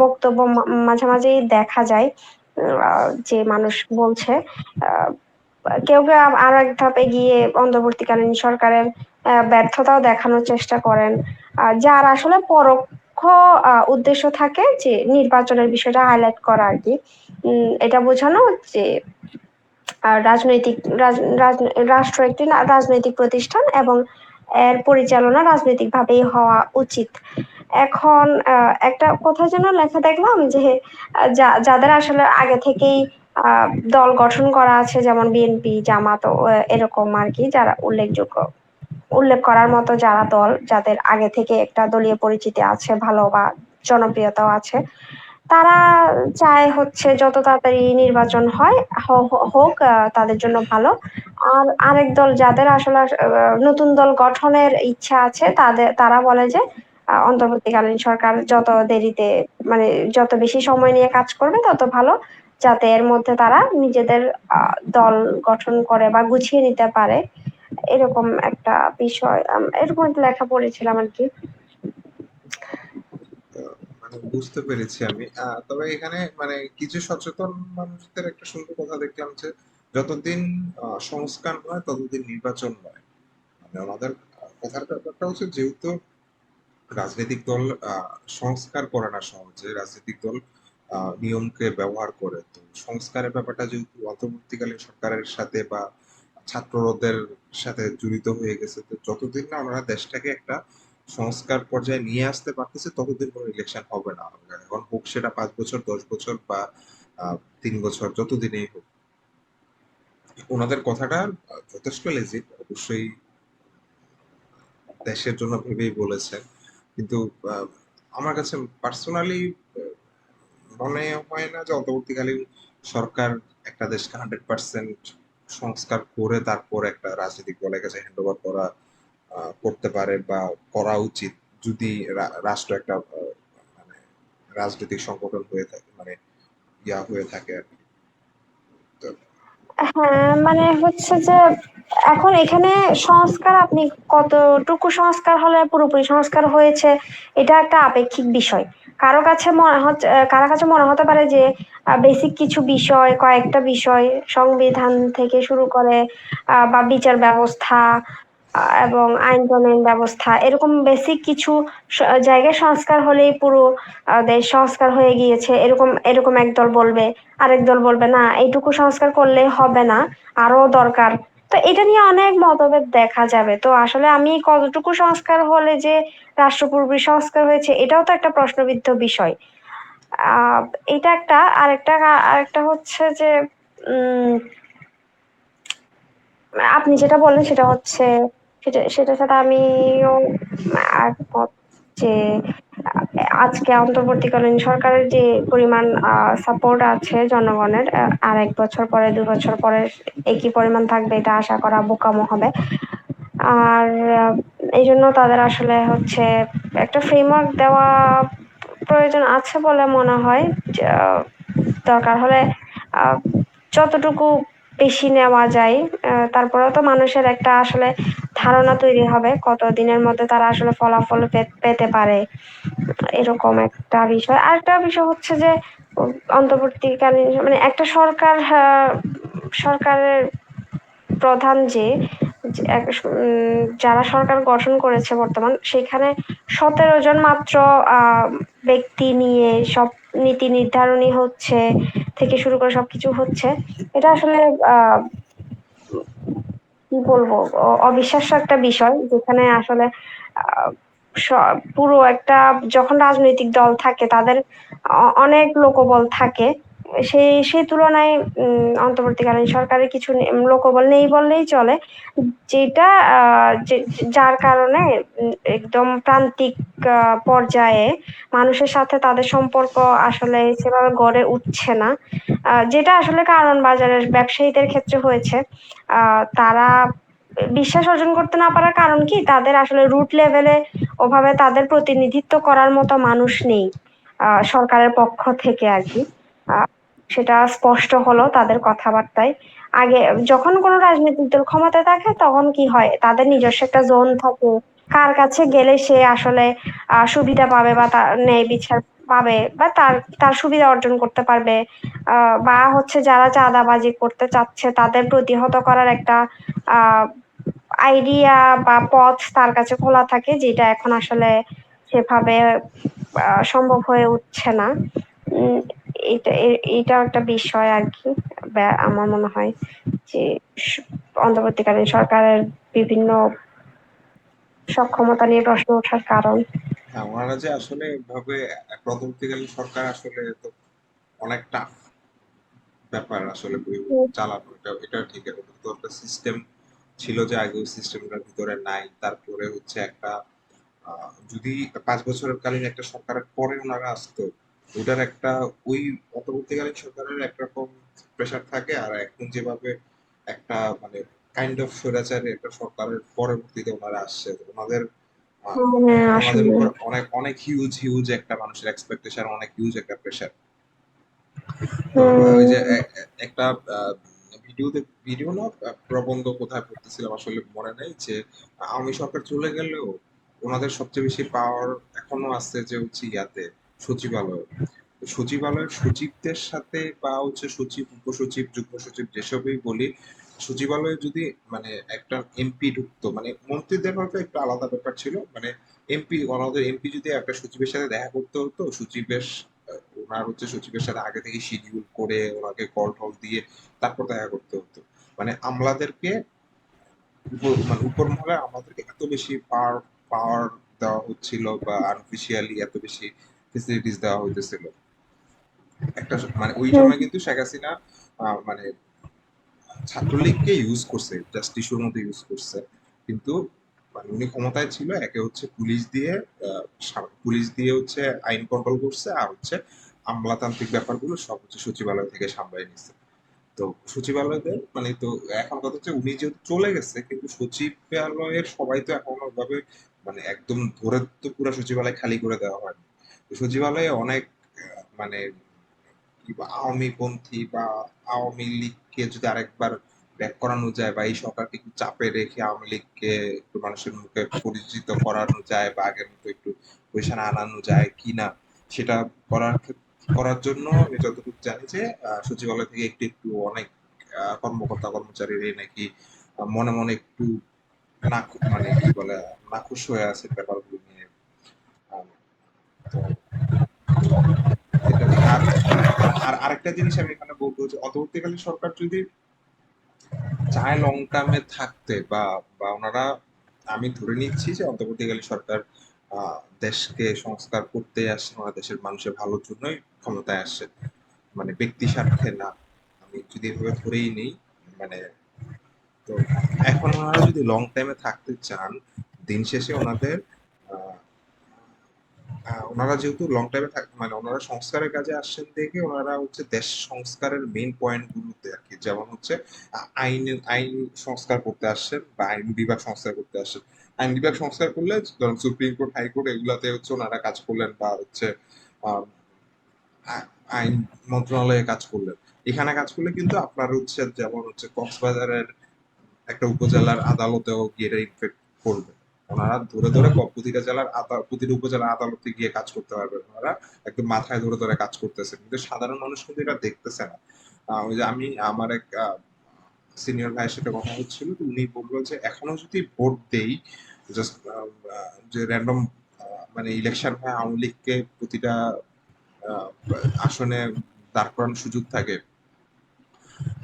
বক্তব্য মাঝে মাঝেই দেখা যায়। যে মানুষ বলছে, আহ, কেউ কেউ আরো এক ধাপ এগিয়ে অন্তর্বর্তীকালীন সরকারের ব্যর্থতাও দেখানোর চেষ্টা করেন, যার আসলে পরোক্ষ উদ্দেশ্য থাকে যে নির্বাচনের বিষয়টা হাইলাইট করা আর কি। এটা বোঝানো যে রাজনৈতিক রাষ্ট্র একটি রাজনৈতিক প্রতিষ্ঠান এবং এর পরিচালনা রাজনৈতিকভাবেই হওয়া উচিত। এখন একটা কথা যেন লেখা দেখলাম যে যাদের আসলে আগে থেকেই আহ, দল গঠন করা আছে, যেমন বিএনপি, জামাত ও এরকম আর কি, যারা উল্লেখ করার মতো যারা দল, যাদের আগে থেকে একটা দলীয় পরিচিতি আছে ভালো বা জনপ্রিয়তাও আছে, তারা চায় হচ্ছে যত তাড়াতাড়ি নির্বাচন হয় হোক, তাদের জন্য ভালো। আর আরেক দল যাদের আসলে নতুন দল গঠনের ইচ্ছা আছে, তারা বলে যে অন্তর্বর্তীকালীন সরকার যত দেরিতে, মানে যত বেশি সময় নিয়ে কাজ করবে তত ভালো, যাতে এর মধ্যে তারা নিজেদের দল গঠন করে বা গুছিয়ে নিতে পারে। এরকম একটা বিষয়, এরকম একটা লেখা পড়েছিলাম আর কি। মানে বুঝতে পেরেছি আমি। তবে এখানে মানে কিছু সচেতন মানুষদের একটা সুন্দর কথা দেখলাম যে যতদিন সংস্কার নয় ততদিন নির্বাচন নয়। মানে ওনাদের কথার ব্যাপারটা যেহেতু রাজনৈতিক দল সংস্কার করে না সহজে, রাজনৈতিক দল নিয়মকে ব্যবহার করে। তো সংস্কারের ব্যাপারটা যেহেতু অন্তর্বর্তীকালীন সরকারের সাথে বা ছাত্রদের সাথে জড়িত হয়ে গেছে, তো যতদিন না আমরা দেশটাকে একটা সংস্কার পর্যায়ে নিয়ে আসতে পারতেছে ততদিন কোনো ইলেকশন হবে না। এখন হোক সেটা 5 বছর, 10 বছর বা 3 বছর, যতদিনেই হোক। ওনাদের কথাটা যথেষ্ট লেজিট অবশ্যই। দেশের জন্য ভেবেই বলেছেন। কিন্তু আহ, আমার কাছে পার্সোনালি মনে হয় না যে অন্তর্বর্তীকালীন সরকার একটা দেশকে 100% সংস্কার করে তারপর একটা রাজনৈতিক দলের কাছে হ্যান্ড ওভার করতে পারে বা করা উচিত, যদি রাষ্ট্র একটা মানে রাজনৈতিক সংগঠন হয়ে থাকে, মানে হয়ে থাকে আর কি। তো হ্যাঁ, মানে হচ্ছে যে এখন এখানে সংস্কার আপনি কতটুকু সংস্কার হলে পুরোপুরি সংস্কার হয়েছে, এটা একটা আপেক্ষিক বিষয়। কারো কাছে মনে হতে পারে যে বেসিক কিছু বিষয়, কয়েকটা বিষয়, সংবিধান থেকে শুরু করে বা বিচার ব্যবস্থা এবং আইন প্রণয়ন ব্যবস্থা, এরকম বেসিক কিছু জায়গায় সংস্কার হলেই পুরো দেশ সংস্কার হয়ে গিয়েছে, এরকম এরকম একদল বলবে। আরেক দল বলবে না, এইটুকু সংস্কার করলে হবে না, আরো দরকার। তো এটা নিয়ে অনেক মতভেদ দেখা যাবে। তো আসলে আমি কতটুকু সংস্কার হলে যে রাষ্ট্রপূর্বী সংস্কার হয়েছে, এটাও তো একটা প্রশ্নবিদ্ধ বিষয়। আহ এটা একটা। আরেকটা আরেকটা হচ্ছে যে উম আপনি যেটা বললেন সেটা হচ্ছে, সেটার সাথে আমিও একমত যে আজকে অন্তর্বর্তীকালীন সরকারের যে পরিমাণ সাপোর্ট আছে জনগণের, আর 1 বছর পরে 2 বছর পরে একই পরিমাণ থাকবে, এটা আশা করা বোকামো হবে। আর এই জন্য তাদের আসলে হচ্ছে একটা ফ্রেমওয়ার্ক দেওয়া প্রয়োজন আছে বলে মনে হয়। দরকার হলে আহ, যতটুকু বেশি নেওয়া যায়। তারপরেও তো মানুষের একটা আসলে ধারণা তৈরি হবে কত দিনের মধ্যে তারা আসলে ফলাফল পেতে পারে, এরকম একটা বিষয়। আরেকটা বিষয় হচ্ছে যে অন্তর্বর্তীকালীন মানে একটা সরকারের প্রধান যারা সরকার গঠন করেছে বর্তমান, সেখানে 17 জন মাত্র ব্যক্তি নিয়ে সব নীতি নির্ধারণী হচ্ছে, থেকে শুরু করে সবকিছু হচ্ছে। এটা আসলে আহ কি বলবো, অবিশ্বাস্য একটা বিষয়, যেখানে আসলে আহ, পুরো একটা, যখন রাজনৈতিক দল থাকে তাদের অনেক লোকবল থাকে, সেই তুলনায় অন্তর্বর্তীকালীন সরকারের কিছু লোকবল নেই বললেই চলে, যেটা যার কারণে একদম প্রান্তিক পর্যায়ে মানুষের সাথে তাদের সম্পর্ক আসলে সেভাবে গড়ে উঠছে না। যেটা আসলে কারণ বাজারের ব্যবসায়ীদের ক্ষেত্রে হয়েছে। তারা বিশ্বাস অর্জন করতে না পারার কারণ কি, তাদের আসলে রুট লেভেলে ওভাবে তাদের প্রতিনিধিত্ব করার মতো মানুষ নেই সরকারের পক্ষ থেকে আর কি। আহ, সেটা স্পষ্ট হলো তাদের কথাবার্তায়। আগে যখন কোনো রাজনৈতিক দল ক্ষমতায় থাকে তখন কি হয়, তাদের নিজস্ব একটা জোন থাকে, কার কাছে গেলে সে আসলে সুবিধা পাবে বা তার ন্যায় বিচার পাবে বা তার তার সুবিধা অর্জন করতে পারবে, বা হচ্ছে যারা চাঁদাবাজি করতে চাচ্ছে তাদের প্রতিহত করার একটা আহ আইডিয়া বা পথ তার কাছে খোলা থাকে, যেটা এখন আসলে সেভাবে সম্ভব হয়ে উঠছে না। উম, এইটাও একটা বিষয় আর কি। আমার মনে হয় যে অন্তর্বর্তীকালীন সরকারের বিভিন্ন সক্ষমতা নিয়ে প্রশ্ন ওঠার কারণ। হ্যাঁ, ওনারা যে আসলে এভাবে একটা অন্তর্বর্তীকালীন সরকার আসলে তো অনেক টাফ ব্যাপার আসলে চালানো, এটা ঠিক। এটা তো একটা সিস্টেম ছিল যে আগে ওই সিস্টেমটার ভিতরে নাই। তারপরে হচ্ছে একটা যদি 5 বছরের কালীন একটা সরকারের পরে ওনারা আসতো, ওটার একটা ওই অন্তর্বর্তীকালীন সরকারের একরকম প্রেশার থাকে, আর এখন যেভাবে একটা মানে কাইন্ড অফ স্বৈরাচারী একটা সরকারের পরবর্তীতে ওনারা আসছে, ওনাদের হ্যাঁ, ওনাদের আসলে উপর অনেক অনেক হিউজ হিউজ একটা মানুষের এক্সপেকটেশন, অনেক হিউজ একটা প্রেশার। তো ওই যে একটা ভিডিও না প্রবন্ধ কোথায় পড়তেছিলাম আসলে মনে নেই, যে আওয়ামী সরকার চলে গেলেও ওনাদের সবচেয়ে বেশি পাওয়ার এখনো আছে যে হচ্ছে সচিবালয়। তো সচিবালয়ের সচিবদের সাথে বা হচ্ছে সচিব, উপসচিব, যুগ্ম সচিব যেসবই বলি, সচিবালয়ে যদি মানে একটা এমপি ঢুকতো, মানে মন্ত্রীদের হয়তো একটু আলাদা ব্যাপার ছিল, মানে আমাদের এমপি যদি একটা সচিবের সাথে দেখা করতে হতো, ওনার হচ্ছে সচিবের সাথে আগে থেকে শিডিউল করে ওনাকে কল টল দিয়ে তারপর দেখা করতে হতো। মানে আমলাদেরকে মানে উপর মহলে আমাদেরকে এত বেশি পাওয়ার পাওয়ার দেওয়া হচ্ছিল বা আনঅফিসিয়ালি এত বেশি ফেসিলিটিস দেওয়া হইতেছিল। একটা মানে ওই সময় কিন্তু শেখ হাসিনা মানে ছাত্রলীগকে ইউজ করছে, জাস্ট ইস্যুর মধ্যে ইউজ করছে, কিন্তু মানে উনি ক্ষমতায় ছিল, একে হচ্ছে পুলিশ দিয়ে পুলিশ দিয়ে হচ্ছে আইন কন্ট্রোল করছে, আর হচ্ছে আমলাতান্ত্রিক ব্যাপারগুলো সব হচ্ছে সচিবালয় থেকে সামলাই নিচ্ছে। তো সচিবালয়তে মানে তো এখন কথা হচ্ছে উনি যেহেতু চলে গেছে, কিন্তু সচিবালয়ের সবাই তো এখন ওভাবে মানে একদম ধরে তো পুরো সচিবালয় খালি করে দেওয়া হয়। তো সচিবালয়ে অনেক মানে কি আওয়ামী পন্থী বা আওয়ামী লীগকে যদি আরেকবার ব্যাক করানো যায়, বা এই সরকারকে একটু চাপে রেখে আওয়ামী লীগকে একটু মানুষের মুখে পরিচিত করানো যায়, বা আগের মতো একটু পয়সা আনানো যায় কিনা, সেটা করার জন্য আমি যতটুকু জানি যে সচিবালয় থেকে একটু একটু অনেক কর্মকর্তা কর্মচারীরা নাকি মনে মনে একটু মানে কি বলে নাখুশ হয়ে আছে ব্যাপারগুলো নিয়ে। আহ, তো এটা আর আর আরেকটা জিনিস আমি এখানে বলবো যে অন্তর্বর্তীকালীন সরকার যদি চায় লং টার্মে থাকতে, বা বা ওনারা, আমি ধরে নিচ্ছি যে অন্তর্বর্তীকালীন সরকার দেশকে সংস্কার করতে আসছে, ওনারা দেশের মানুষের ভালোর জন্যই ক্ষমতায় আসছে, মানে ব্যক্তি স্বার্থে না। আমি যদি এভাবে ধরেই নেই, মানে তো এখন ওনারা যদি লং টাইমে থাকতে চান, দিন শেষে ওনাদের আহ, ওনারা যেহেতু লং টাইমে মানে ওনারা সংস্কারের কাজে আসছেন দেখে ওনারা হচ্ছে দেশ সংস্কারের মেইন পয়েন্ট গুলোতে আর কি, যেমন হচ্ছে আইন সংস্কার করতে আসছেন, বা আইন বিভাগ সংস্কার করতে আসছেন। আইন বিভাগ সংস্কার করলে ধরুন সুপ্রিম কোর্ট হাইকোর্ট এগুলাতে হচ্ছে ওনারা কাজ করলেন, বা হচ্ছে আহ, আইন মন্ত্রণালয়ে কাজ করলেন। এখানে কাজ করলে কিন্তু আপনার হচ্ছে যেমন হচ্ছে কক্সবাজারের একটা উপজেলার আদালতেও গিয়ে এটা ইনফেক্ট করবে। ওনারা ধরে ধরে প্রতিটা জেলার প্রতিটা উপজেলার আদালতে গিয়ে কাজ করতে পারবেন, ওনারা একদম মাথায় ধরে ধরে কাজ করতেছে, কিন্তু সাধারণ মানুষ কিন্তু এটা দেখতেছে না। ওই যে আমি আমার এক সিনিয়র ভাইয়ের সাথে কথা হচ্ছিল, তো উনি বললো যে এখনো যদি ভোট দেই, জাস্ট যে র্যান্ডম মানে ইলেকশন হয়, আওয়ামী লীগকে প্রতিটা আহ, আসনে দাঁড় করানোর সুযোগ থাকে,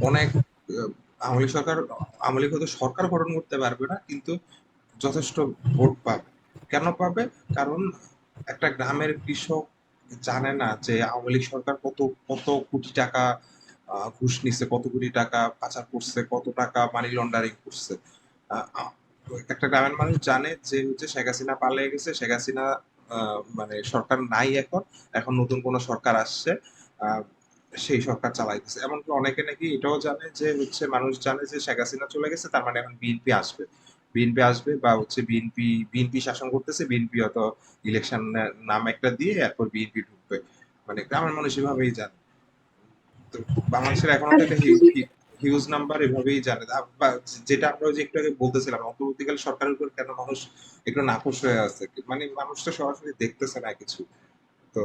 অনেক আওয়ামী লীগ সরকার, আওয়ামী লীগ হয়তো সরকার গঠন করতে পারবে না, কিন্তু যথেষ্ট ভোট পাবে। কেন পাবে? কারণ একটা গ্রামের কৃষক জানে না যে আওয়ামী লীগ সরকার কত কত কোটি টাকা ঘুষ নিচ্ছে, কত কোটি টাকা পাচার করছে, কত টাকা মানি লন্ডারিং করছে। আহ, আহ, একটা গ্রামের মানুষ জানে যে হচ্ছে শেখ হাসিনা পালিয়ে গেছে, শেখ হাসিনা মানে সরকার নাই এখন, এখন নতুন কোন সরকার আসছে, আহ, সেই সরকার চালাইতেছে। এমনকি অনেকে নাকি এটাও জানে যে হচ্ছে মানুষ জানে যে শেখ হাসিনা চলে গেছে, তার মানে এখন বিএনপি আসবে, বিএনপি আসবে, বা হচ্ছে বিএনপি শাসন করতেছে, বিএনপি হয়তো ইলেকশন নাম একটা দিয়ে এরপর বিএনপি ঢুকবে, মানে গ্রামের মানুষ এভাবেই জানে। তো বাংলাদেশের এখনো তো একটা হিউজ নাম্বার এভাবেই জানে। বা যেটা আমরা ওই যে একটু আগে বলতেছিলাম, অন্তর্বর্তীকালীন সরকারের উপর কেন মানুষ একটু নাখুশ হয়ে আছে, মানে মানুষ তো সরাসরি দেখতেছে না কিছু। তো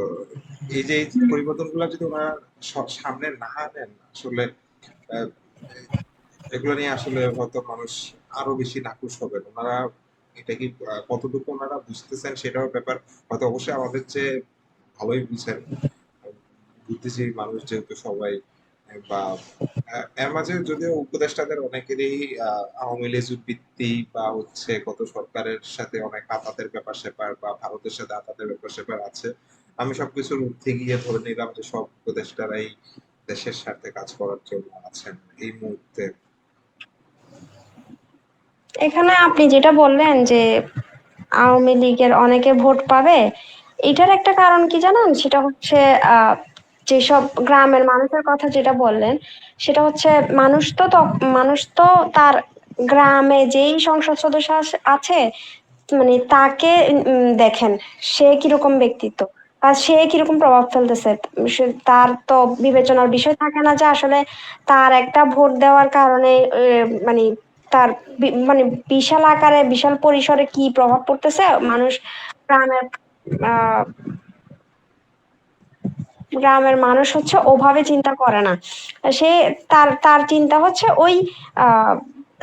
এই যে এই পরিবর্তনগুলো যদি ওনারা সামনে না আনেন, আসলে আহ, এগুলো নিয়ে আসলে হয়তো মানুষ আরো বেশি নাখুশ হবেন। ওনারা এটা কি কতটুকু ওনারা বুঝতেছেন সেটাও ব্যাপার, হয়তো অবশ্যই আমাদের চেয়ে ভালোই বুঝেন বুদ্ধিজীবী মানুষ যেহেতু সবাই। বা এর মাঝে যদিও উপদেষ্টাদের অনেকেরই আওয়ামী লীগ বৃত্তি, বা হচ্ছে গত সরকারের সাথে অনেক আতাতের ব্যাপার স্যাপার, বা ভারতের সাথে আতাতের ব্যাপার স্যাপার আছে। আমি সবকিছুর ঊর্ধ্বে গিয়ে ধরে নিলাম যে সব উপদেষ্টারাই দেশের স্বার্থে কাজ করার জন্য আছেন এই মুহূর্তে। এখানে আপনি যেটা বললেন যে আওয়ামী লীগের অনেকে ভোট পাবে, এটার একটা কারণ কি জানেন? সেটা হচ্ছে যেসব গ্রামের মানুষের কথা যেটা বললেন, সেটা হচ্ছে মানুষ তো তার গ্রামে যেই সংসদ সদস্য আছে, মানে তাকে দেখেন সে কিরকম ব্যক্তিত্ব বা সে কিরকম প্রভাব ফেলতেছে। তার তো বিবেচনার বিষয় থাকে না যে আসলে তার একটা ভোট দেওয়ার কারণে মানে তার মানে বিশাল আকারে বিশাল পরিসরে কি প্রভাব পড়তেছে মানুষ, গ্রামের আহ গ্রামের মানুষ হচ্ছে ওভাবে চিন্তা করে না। সে তার তার চিন্তা হচ্ছে ওই আহ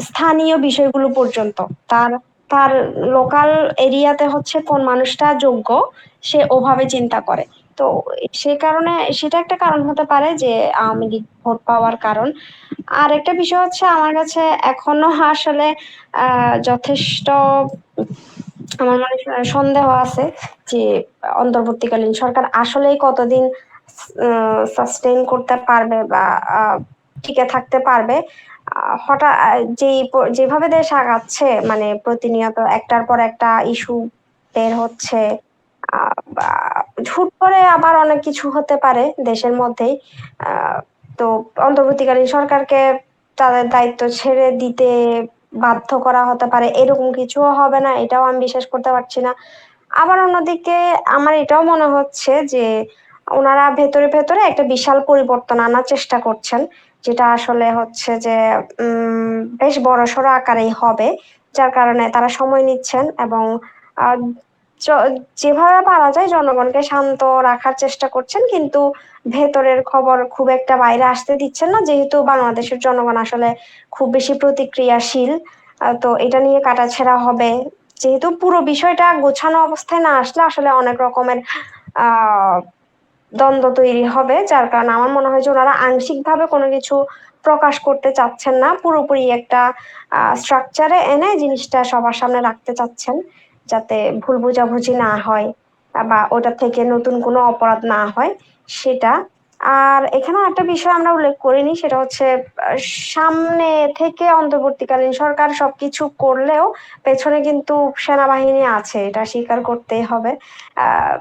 স্থানীয় বিষয়গুলো পর্যন্ত, তার তার লোকাল এরিয়াতে হচ্ছে কোন মানুষটা যোগ্য, সে ওভাবে চিন্তা করে। তো সে কারণে সেটা একটা কারণ হতে পারে যে আওয়ামী লীগ ভোট পাওয়ার কারণ। আর একটা বিষয় হচ্ছে আমার কাছে এখনো আসলে যথেষ্ট আমার মনে সন্দেহ আছে যে অন্তর্বর্তীকালীন সরকার আসলেই কতদিন সাস্টেইন করতে পারবে বা টিকে থাকতে পারবে। হঠাৎ যেভাবে দেশ আগাচ্ছে, মানে প্রতিনিয়ত একটার পর একটা ইস্যু বের হচ্ছে, বা হুট করে আবার অনেক কিছু হতে পারে দেশের মধ্যেই। আহ, তো অন্তর্বর্তীকালীন সরকারকে তাদের দায়িত্ব ছেড়ে দিতে বাধ্য করা হতে পারে, এরকম কিছুও হবে না, এটাও আমি বিশ্বাস করতে পারছি না। আবার অন্যদিকে আমার এটাও মনে হচ্ছে যে ওনারা ভেতরে ভেতরে একটা বিশাল পরিবর্তন আনার চেষ্টা করছেন, যেটা আসলে হচ্ছে যে বেশ বড়সড় আকারেই হবে, যার কারণে তারা সময় নিচ্ছেন এবং আহ, যেভাবে পারা যায় জনগণকে শান্ত রাখার চেষ্টা করছেন, কিন্তু ভেতরের খবর খুব একটা বাইরে আসতে দিচ্ছেন না, যেহেতু বাংলাদেশের জনগণ আসলে খুব বেশি প্রতিক্রিয়াশীল। তো এটা নিয়ে কাটাছেঁড়া হবে, যেহেতু পুরো বিষয়টা গোছানো অবস্থায় না আসলে আসলে অনেক রকমের আহ দ্বন্দ্ব তৈরি হবে, যার কারণে আমার মনে হয় যে ওনারা আংশিক ভাবে কোনো কিছু প্রকাশ করতে চাচ্ছেন না, পুরোপুরি একটা স্ট্রাকচারে এনে জিনিসটা সবার সামনে রাখতে চাচ্ছেন, যাতে ভুল বোঝাবুঝি না হয় বা ওটা থেকে নতুন কোনো অপরাধ না হয় সেটা। আর এখানে একটা বিষয় আমরা উল্লেখ করিনি, সেটা হচ্ছে সামনে থেকে অন্তর্বর্তীকালীন সরকার সবকিছু করলেও পেছনে কিন্তু সেনাবাহিনী আছে, এটা স্বীকার করতেই হবে। আহ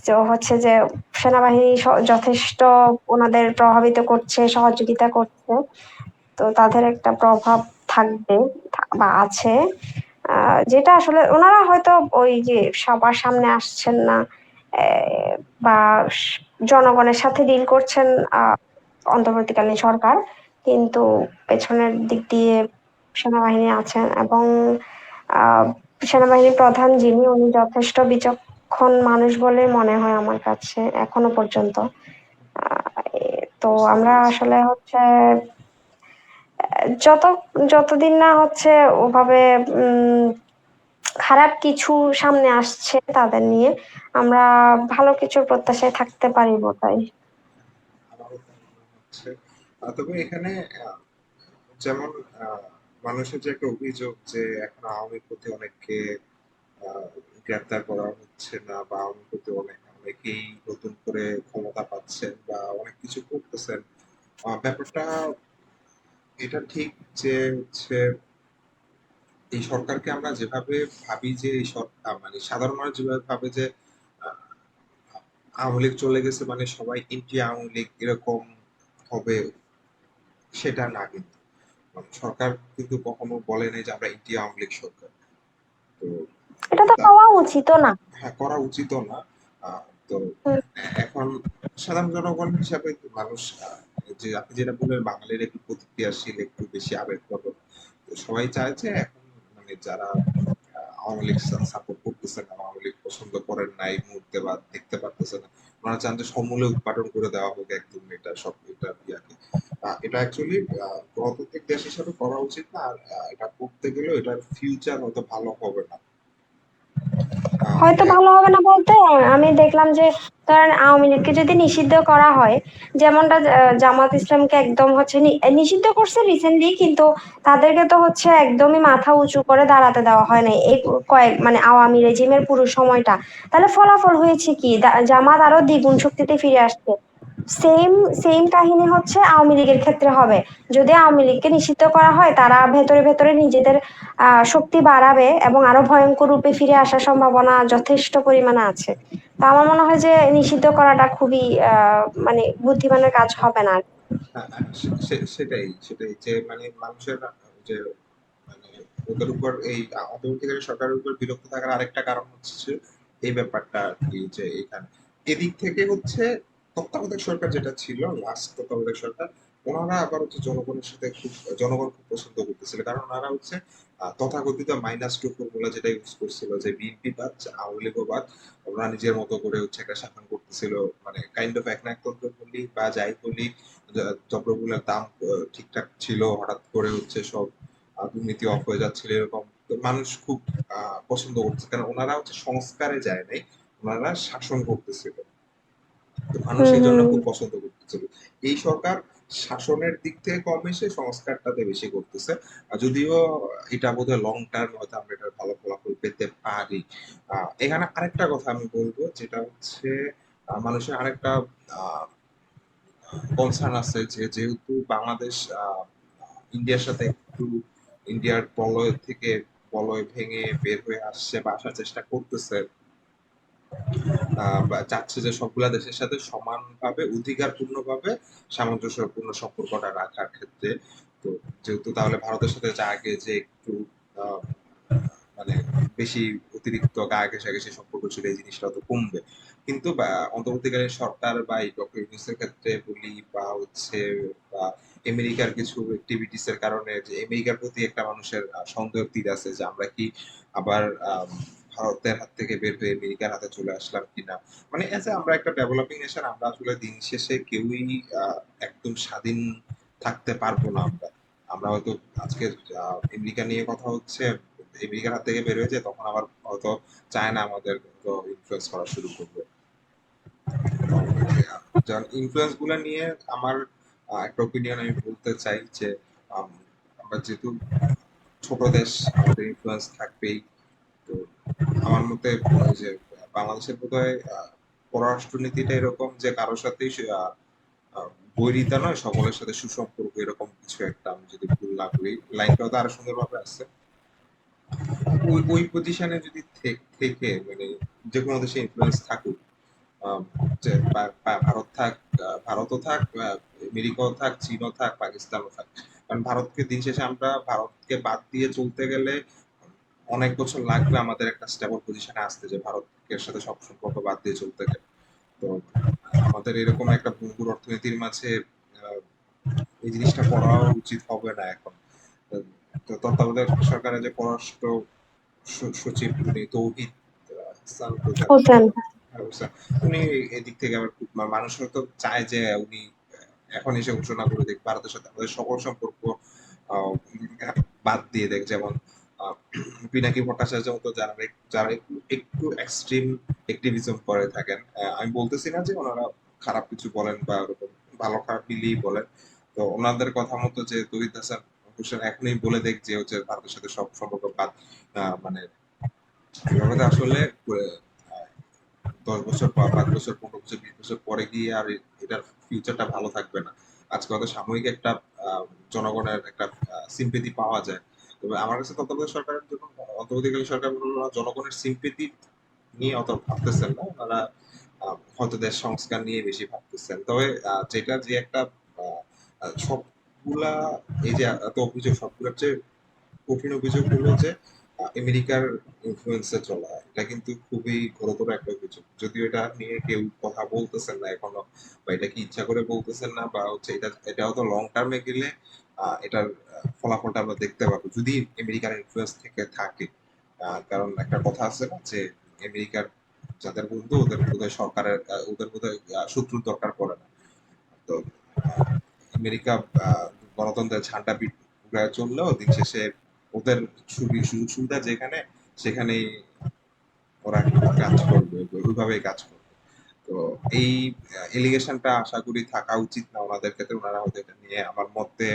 তো হচ্ছে যে সেনাবাহিনী যথেষ্ট ওনাদের প্রভাবিত করছে, সহযোগিতা করছে, তো তাদের একটা প্রভাব থাকবে বা আছে, যেটা আসলে ওনারা হয়তো ওই যে সবার সামনে আসছেন না, বা জনগণের সাথে ডিল করছেন অন্তর্বর্তীকালীন সরকার, কিন্তু পেছনের দিক দিয়ে সেনাবাহিনী আছেন এবং আহ সেনাবাহিনীর প্রধান যিনি, উনি যথেষ্ট বিচক্ষণ মানুষ বলে মনে হয় আমার কাছে এখনো পর্যন্ত। তো বুঝতে আমরা পেরেছি। আসলে হচ্ছে যত যতদিন না হচ্ছে ওভাবে উম খারাপ কিছু সামনে আসছে তাদের নিয়ে, আমরা ভালো কিছুর প্রত্যাশায় থাকতে পারি বোধহয়। আমারও তাই মনে হচ্ছে। তবে এখানে যেমন আহ, মানুষের যে একটা অভিযোগ যে এখন আওয়ামী প্রতি অনেককে আহ, গ্রেপ্তার করা হচ্ছে না, বা আওয়ামী প্রতি অনেকেই নতুন করে ক্ষমতা পাচ্ছেন বা অনেক কিছু করতেছেন। ব্যাপারটা এটা ঠিক যে হচ্ছে এই সরকারকে আমরা যেভাবে ভাবি যে এই সরকার মানে সাধারণ মানুষ যেভাবে ভাবে যে আহ, আওয়ামী লীগ চলে গেছে মানে সবাই এন্টি আওয়ামী লীগ এরকম হবে, সেটা না কিন্তু। মানে সরকার কিন্তু কখনো বলে নাই যে আমরা এন্টি আওয়ামী লীগ সরকার। তো এটা তো তা- হওয়া উচিত না। হ্যাঁ, করা উচিত না। তো এখন সাধারণ জনগণ হিসাবে মানুষ যে আপনি যেটা বললেন বাঙালির একটু প্রতিক্রিয়াশীল, একটু বেশি আবেগপ্রবণ। তো সবাই চায় যে এখন মানে যারা আওয়ামী লীগ সাপোর্ট করতেছে না, আওয়ামী লীগ পছন্দ করেন না এই মুহূর্তে বা দেখতে পারতেছে না, ওনারা চান যে সমূলে উৎপাদন করে দেওয়া হোক একদম এটা সব এটা ইয়াকে। এটা অ্যাকচুয়ালি গণতান্ত্রিক দেশ হিসাবে করা উচিত না। আর এটা করতে গেলেও এটার ফিউচার হয়তো ভালো হবে না। হয়তো ভালো হবে না বলতে, আমি দেখলাম যে ধরেন আওয়ামী লীগকে যদি নিষিদ্ধ করা হয়, যেমনটা জামাত ইসলামকে একদম হচ্ছে নিষিদ্ধ করছে রিসেন্টলি, কিন্তু তাদেরকে তো হচ্ছে একদমই মাথা উঁচু করে দাঁড়াতে দেওয়া হয় না এই মানে আওয়ামী রেজিমের পুরো সময়টা। তাহলে ফলাফল হয়েছে কি, জামাত আরো দ্বিগুণ শক্তিতে ফিরে আসছে। সেম সেম কাহিনী হচ্ছে আওয়ামী লীগের ক্ষেত্রে হবে, যদি আওয়ামী লীগকে নিষিদ্ধ করা হয় তারা ভেতরে ভেতরে নিজেদের শক্তি বাড়াবে এবং আরো ভয়ঙ্কর রূপে ফিরে আসার সম্ভাবনা যথেষ্ট পরিমাণে আছে। তো আমার মনে হয় যে নিষিদ্ধ করাটা খুবই মানে বুদ্ধিমানের কাজ হবে না। হ্যাঁ, হ্যাঁ, সেটাই সেটাই যে মানে মানুষের যে মানে ওদের উপর এই অন্তর্বর্তীকালীন সরকারের উপর বিরক্ত থাকার আরেকটা কারণ হচ্ছে এই ব্যাপারটা আর কি, যে এখানে এদিক থেকে হচ্ছে তত্ত্বাবধায়ক সরকার যেটা ছিল, লাস্ট তত্ত্বাবধায়ক সরকার, ওনারা আবার হচ্ছে জনগণের সাথে খুব জনগণ খুব পছন্দ করতেছিল, কারণ ওনারা হচ্ছে তথাকথিত -2 ফর্মুলা যেটা ইউজ করছিল, যে বিএনপি বাদ আওয়ামী লীগও বাদ ওরা নিজের মতো করে হচ্ছে একটা শাসন করতেছিল। মানে কাইন্ড অফ একনায়কতন্ত্র বলি বা যাই বলি, দ্রব্যমূল্যের দাম ঠিকঠাক ছিল, হঠাৎ করে হচ্ছে সব দুর্নীতি অফ হয়ে যাচ্ছিল এরকম। তো মানুষ খুব পছন্দ করছে, কারণ ওনারা হচ্ছে সংস্কারে যায় নাই, ওনারা শাসন করতেছিল। তো মানুষ হুম এই জন্য হুম। খুব পছন্দ করতেছিল। এই সরকার শাসনের দিক থেকে কম এসে সংস্কারটাতে বেশি করতেছে। যদিও এটা বোধহয় লং টার্ম হয়তো আমরা এটার ভালো ফলাফল পেতে পারি। এখানে আরেকটা কথা আমি বলবো, যেটা হচ্ছে মানুষের আরেকটা কনসার্ন আছে যে যেহেতু বাংলাদেশ ইন্ডিয়ার সাথে একটু ইন্ডিয়ার বলয় থেকে বলয় ভেঙে বের হয়ে আসছে বা আসার চেষ্টা করতেছে, বা চাচ্ছে যে সবগুলা দেশের সাথে সমানভাবে অধিকারপূর্ণভাবে সামঞ্জস্যপূর্ণ সম্পর্কটা রাখার ক্ষেত্রে। তো যেহেতু তাহলে ভারতের সাথে যা আগে যে একটু আহ, মানে বেশি অতিরিক্ত গা ঘেঁষাঘেঁষি সম্পর্ক ছিল, এই জিনিসটা তো কমবে। কিন্তু অন্তর্বর্তীকালীন সরকার বা এই ডক্টর ইউনূসের ক্ষেত্রে বলি বা হচ্ছে বা আমেরিকার কিছু অ্যাক্টিভিটিস এর কারণে যে আমেরিকার প্রতি একটা মানুষের সন্দেহ তীর আছে যে আমরা কি আবার ভারতের হাত থেকে বের হয়ে আমেরিকার হাতে চলে আসলাম কিনা। মানে এজ আমরা একটা ডেভেলপিং নেশন, আমরা আসলে দিন শেষে কেউই একদম স্বাধীন থাকতে পারবো না। আমরা আমরা হয়তো আজকে আমেরিকা নিয়ে কথা হচ্ছে, আমেরিকার হাত থেকে বের হয়েছে, তখন আবার হয়তো চায়না আমাদের ইনফ্লুয়েন্স করা শুরু করবে। যেমন ইনফ্লুয়েন্স গুলা নিয়ে আমার একটা ওপিনিয়ন আমি বলতে চাই যে আম, আমরা যেহেতু ছোট দেশ, আমাদের ইনফ্লুয়েন্স থাকবেই। তো আমার মতে ওই যে বাংলাদেশের বোধহয় পররাষ্ট্রনীতিটা এরকম যে কারোর সাথেই আহ, আহ, বৈরিতা নয়, সকলের সাথে সুসম্পর্ক, এরকম কিছু একটা, আমি যদি ভুল না করি লাইনটাও তো আরো সুন্দরভাবে আছে। ওই ওই পজিশনে যদি থেকে মানে যে কোনো দেশে ইনফ্লুয়েন্স থাকুক, আম, যে ভারত থাক, ভারতও থাক, আমেরিকাও থাক, চীনও থাক, পাকিস্তানও থাক। কারণ ভারতকে দিন শেষে আমরা ভারতকে বাদ দিয়ে চলতে গেলে অনেক বছর লাগবে আমাদের একটা স্টেবল পজিশনে আসতে, যে ভারতের সাথে সব সম্পর্ক বাদ দিয়ে চলতে গেলে। তো আমাদের এরকম একটা ভঙ্গুর অর্থনীতির মাঝে আহ, এই জিনিসটা করা উচিত হবে না এখন। তো তত্ত্বাবধায়ক সরকারের যে পররাষ্ট্র সচিব উনি তৌহিদ হাসান প্রধান, হোসেন। হ্যাঁ, বুঝছেন। উনি এদিক থেকে আবার খুব মানুষ হয়তো চায় যে উনি এখন এসে ঘোষণা করে দেখ ভারতের সাথে আমাদের সকল সম্পর্ক আহ, বাদ দিয়ে দেখ। যেমন আহ, পিনাকি ভট্টাচার্যের মতো যারা যারা একটু একটু এক্সট্রিম অ্যাক্টিভিজম করে থাকেন, আমি বলতেছি না যে ওনারা খারাপ কিছু বলেন বা ওরকম, ভালো খারাপ মিলিয়ে বলেন। তো ওনাদের কথা মতো যে তৌহিদ হাসান হোসেন এখনই বলে দেখ যে হচ্ছে ভারতের সাথে সব সম্পর্ক বাদ, মানে এভাবে তো আসলে 10 বছর বা 5 বছর, 15 বছর, 20 বছর পরে গিয়ে আর এটার ফিউচারটা ভালো থাকবে না। আজকে হয়তো সাময়িক একটা জনগণের একটা সিম্পেথি পাওয়া যায়। তবে আমার কাছে তত্ত্বাবধায়ক সরকারের জন্য, অন্তর্বর্তীকালীন সরকার জনগণের সিম্পেথি নিয়ে অত ভাবতেছেন না ওনারা। হয়তো দেশ সংস্কার নিয়ে বেশি ভাবতেছেন। তবে যেটা যে একটা সবগুলা, এই যে এত অভিযোগ, সবগুলোর চেয়ে কঠিন অভিযোগ হলো যে আমেরিকার ইনফ্লুয়েন্সে চলা, এটা কিন্তু খুবই গুরুতর একটা অভিযোগ। যদিও এটা নিয়ে কেউ কথা বলতেছেন না এখনো, বা এটা কি ইচ্ছা করে বলতেছেন না, বা হচ্ছে এটাও তো লং টার্মে গেলে এটার ফলাফলটা আমরা দেখতে পাবো যদি আমেরিকার ইনফ্লুয়েন্স থেকে থাকে। কারণ একটা কথা আছে না যে আমেরিকার যাদের বন্ধু ওদের বোধহয় সরকারের, ওদের বোধহয় শত্রুর দরকার পড়ে না। তো আহ, আমেরিকা গণতন্ত্রের ঝান্ডা গায়ে চললেও দিন শেষে ওদের সুযোগ সুবিধা যেখানে, সেখানেই ওরা কাজ করবে, ওইভাবেই কাজ করবে। তো এই এলিগেশনটা আশা করি থাকা উচিত না ওনাদের ক্ষেত্রে। ওনারা হয়তো এটা নিয়ে আমার মতে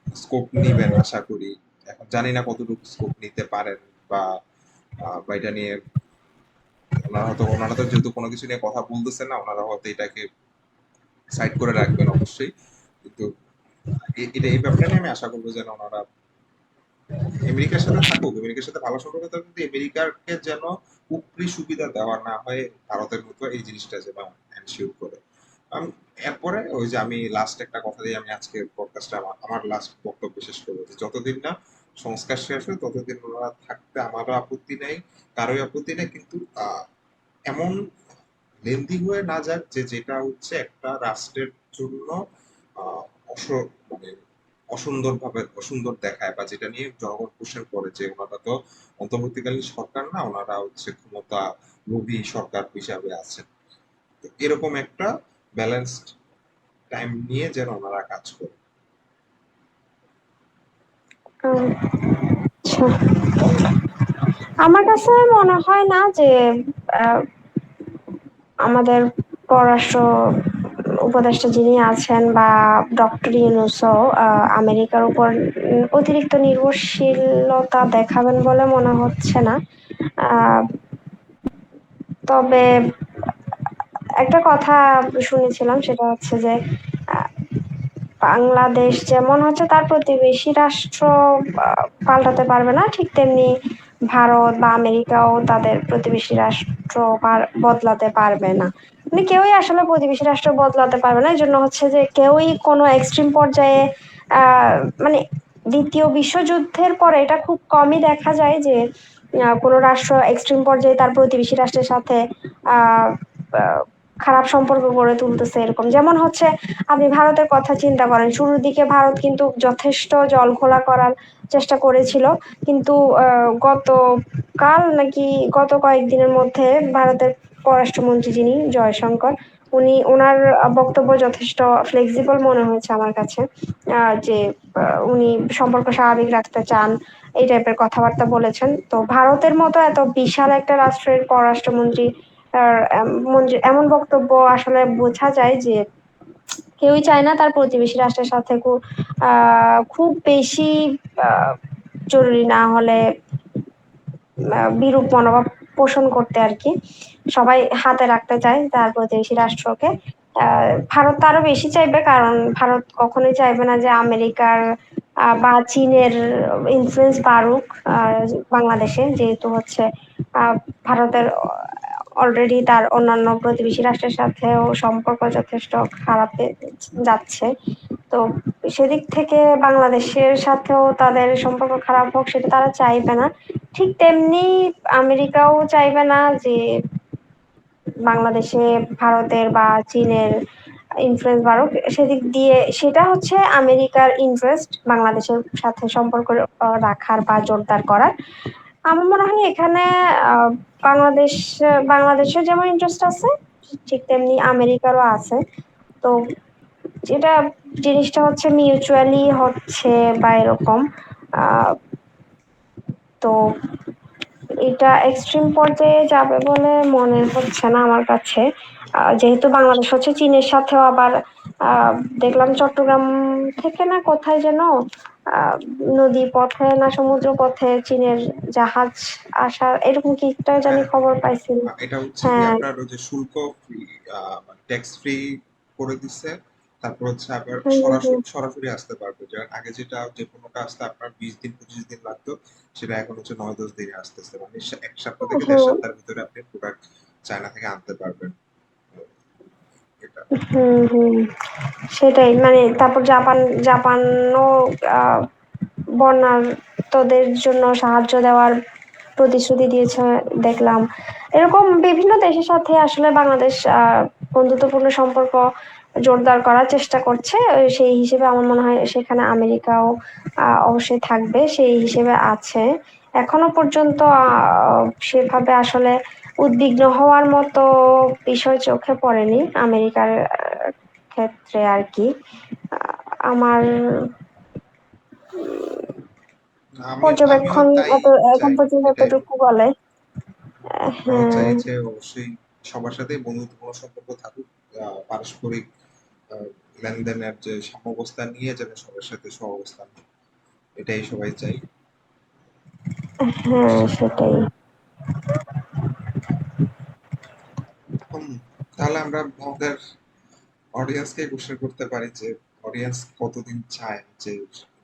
স্কোপ নিবেন আশা করি। এখন জানি না কতটুকু স্কোপ নিতে পারেন, বা বা এটা নিয়ে ওনারা তো যেহেতু কোনো কিছু নিয়ে কথা বলতেছেন না, ওনারা হয়তো এটাকে সাইড করে রাখবেন অবশ্যই। কিন্তু এটা এই ব্যাপারটা নিয়ে আমি আশা করবো যেন ওনারা আমেরিকার সাথে থাকুক, আমেরিকার সাথে ভালো সম্পর্ক থাকুক, কিন্তু আমেরিকাকে যেন উপরি সুবিধা দেওয়া না হয় ভারতের মতো, এই জিনিসটা যেন এনশিওর করে। এরপরে ওই যে আমি লাস্ট একটা কথা দিয়ে আমি আজকে পডকাস্টে আমার লাস্ট বক্তব্য শেষ করবো, যে যতদিন না সংস্কার শেষ হয় ততদিন ওরা থাকতে আমারও আপত্তি নাই, কারোই আপত্তি নেই। কিন্তু এমন লেন্দি হয়ে না যাক যে যেটা হচ্ছে একটা রাষ্ট্রের জন্য আহ, মানে অসুন্দর দেখায়, বা যেটা নিয়ে জনগণ কোশ্চেন করে যে ওনারা তো অন্তর্বর্তীকালীন সরকার না, ওনারা হচ্ছে ক্ষমতা লোভী সরকার হিসাবে আছেন। তো এরকম একটা ব্যালেন্সড টাইম নিয়ে যেন ওনারা কাজ করে। আচ্ছা, আমার কাছে মনে হয় না যে আহ, আমাদের পররাষ্ট্র উপদেষ্টা যিনি আছেন বা ডক্টর ইউনূসও আমেরিকার উপর অতিরিক্ত নির্ভরশীলতা দেখাবেন বলে মনে হচ্ছে না। আহ, তবে একটা কথা শুনেছিলাম, সেটা হচ্ছে যে বাংলাদেশ যেমন হচ্ছে তার প্রতিবেশী রাষ্ট্র পাল্টাতে পারবে না, ঠিক তেমনি ভারত বা আমেরিকাও তাদের প্রতিবেশী রাষ্ট্র বদলাতে পারবে না। মানে কেউই আসলে প্রতিবেশী রাষ্ট্র বদলাতে পারবে না। এই জন্য হচ্ছে যে কেউই কোনো এক্সট্রিম পর্যায়ে মানে দ্বিতীয় বিশ্বযুদ্ধের পরে এটা খুব কমই দেখা যায় যে কোনো রাষ্ট্র এক্সট্রিম পর্যায়ে তার প্রতিবেশী রাষ্ট্রের সাথে আহ আহ, খারাপ সম্পর্ক গড়ে তুলতেছে এরকম। যেমন হচ্ছে আপনি ভারতের কথা চিন্তা করেন, শুরুর দিকে ভারত কিন্তু যথেষ্ট জল ঘোলা করার চেষ্টা করেছিল, কিন্তু গতকাল নাকি গত কয়েকদিনের মধ্যে ভারতের পররাষ্ট্রমন্ত্রী যিনি জয়শঙ্কর, ওনার বক্তব্য যথেষ্ট ফ্লেক্সিবল মনে হয়েছে আমার কাছে। যে উনি সম্পর্ক স্বাভাবিক রাখতে চান, এই টাইপের কথাবার্তা বলেছেন। তো ভারতের মতো এত বিশাল একটা রাষ্ট্রের পররাষ্ট্রমন্ত্রী এমন বক্তব্য আসলে বোঝা যায় যে কেউই চায় না তার প্রতিবেশী রাষ্ট্রের সাথে খুব বেশি আহ, জরুরি না হলে বিরূপ মনোভাব পোষণ করতে আর কি। সবাই হাতে রাখতে চায় তার প্রতিবেশী রাষ্ট্রকে। ভারত তো আরো বেশি চাইবে, কারণ ভারত কখনোই চাইবে না যে আমেরিকার বা চীনের ইনফ্লুয়েন্স বাড়ুক বাংলাদেশে, যেহেতু হচ্ছে ভারতের অলরেডি তার অন্যান্য প্রতিবেশী রাষ্ট্রের সাথেও সম্পর্ক যথেষ্ট খারাপ যাচ্ছে। তো সেদিক থেকে বাংলাদেশের সাথেও তাদের সম্পর্ক খারাপ হোক, সেটা তারা চাইবে না। ঠিক তেমনি আমেরিকাও চাইবে না যে বাংলাদেশে ভারতের বা চীনের ইনফ্লুয়েন্স বাড়ুক। সেদিক দিয়ে সেটা হচ্ছে আমেরিকার ইন্টারেস্ট বাংলাদেশের সাথে সম্পর্ক রাখার বা জোরদার করার। আমার মনে হয় এখানে আহ, বাংলাদেশ বাংলাদেশের যেমন ইন্টারেস্ট আছে, ঠিক তেমনি আমেরিকারও আছে। তো যেটা জিনিসটা হচ্ছে মিউচুয়ালি হচ্ছে বা এরকম। আহ, তো এটা এক্সট্রিম পর্যায়ে যাবে বলে মনে হচ্ছে না আমার কাছে। যেহেতু বাংলাদেশ হচ্ছে চীনের সাথেও আবার আহ, দেখলাম চট্টগ্রাম থেকে না কোথায় যেন আহ, নদী পথে না সমুদ্র পথে চীনের জাহাজ আসার এরকম কি একটা জানি হ্যাঁ, খবর পাইছিল। এটা হচ্ছে কি হ্যাঁ। আপনার ওই যে শুল্ক ফ্রি, ট্যাক্স ফ্রি করে দিচ্ছে। তারপর হচ্ছে আবার হুম হুম হুম। সরাসরি সরাসরি আসতে পারবে, যার আগে যেটা যে কোনোটা আসতে আপনার 20 দিন 25 দিন লাগতো, সেটা এখন হচ্ছে 9-10 দিনে আসতেছে। মানে এক সপ্তাহ থেকে দেড় হুম সপ্তাহের ভিতরে আপনি প্রোডাক্ট চায়না থেকে আনতে পারবেন। এটা হুম হুম। সেটাই, মানে তারপর জাপানও আহ, বন্যার্তদের জন্য সাহায্য দেওয়ার প্রতিশ্রুতি দিয়েছে দেখলাম। এরকম বিভিন্ন দেশের সাথে আসলে বাংলাদেশ বন্ধুত্বপূর্ণ সম্পর্ক জোরদার করার চেষ্টা করছে। সেই হিসেবে আমার মনে হয় সেখানে আমেরিকাও অবশ্যই থাকবে, সেই হিসেবে আছে। এখনো পর্যন্ত সেভাবে আসলে উদ্বিগ্ন হওয়ার মতো বিষয় চোখে পড়েনি আমেরিকার ক্ষেত্রে আর কি। আমার আমিও পর্যবেক্ষণ তাই এখন চাই। পর্যন্ত এটাই এতটুকু বলে। আমরাও চাই হ্যাঁ। যে অবশ্যই সবার সাথে বন্ধুত্বপূর্ণ সম্পর্ক থাকুক। পারস্পরিক আহ, লেনদেনের যে সাম্যাবস্থা নিয়ে যেন সবার সাথে সহাবস্থান, এটাই সবাই চাই। হ্যাঁ সেটাই। হুম, তাহলে আমরা আমাদের অডিয়েন্সকে কোশ্চেন করতে পারি যে অডিয়েন্স কতদিন চায় যে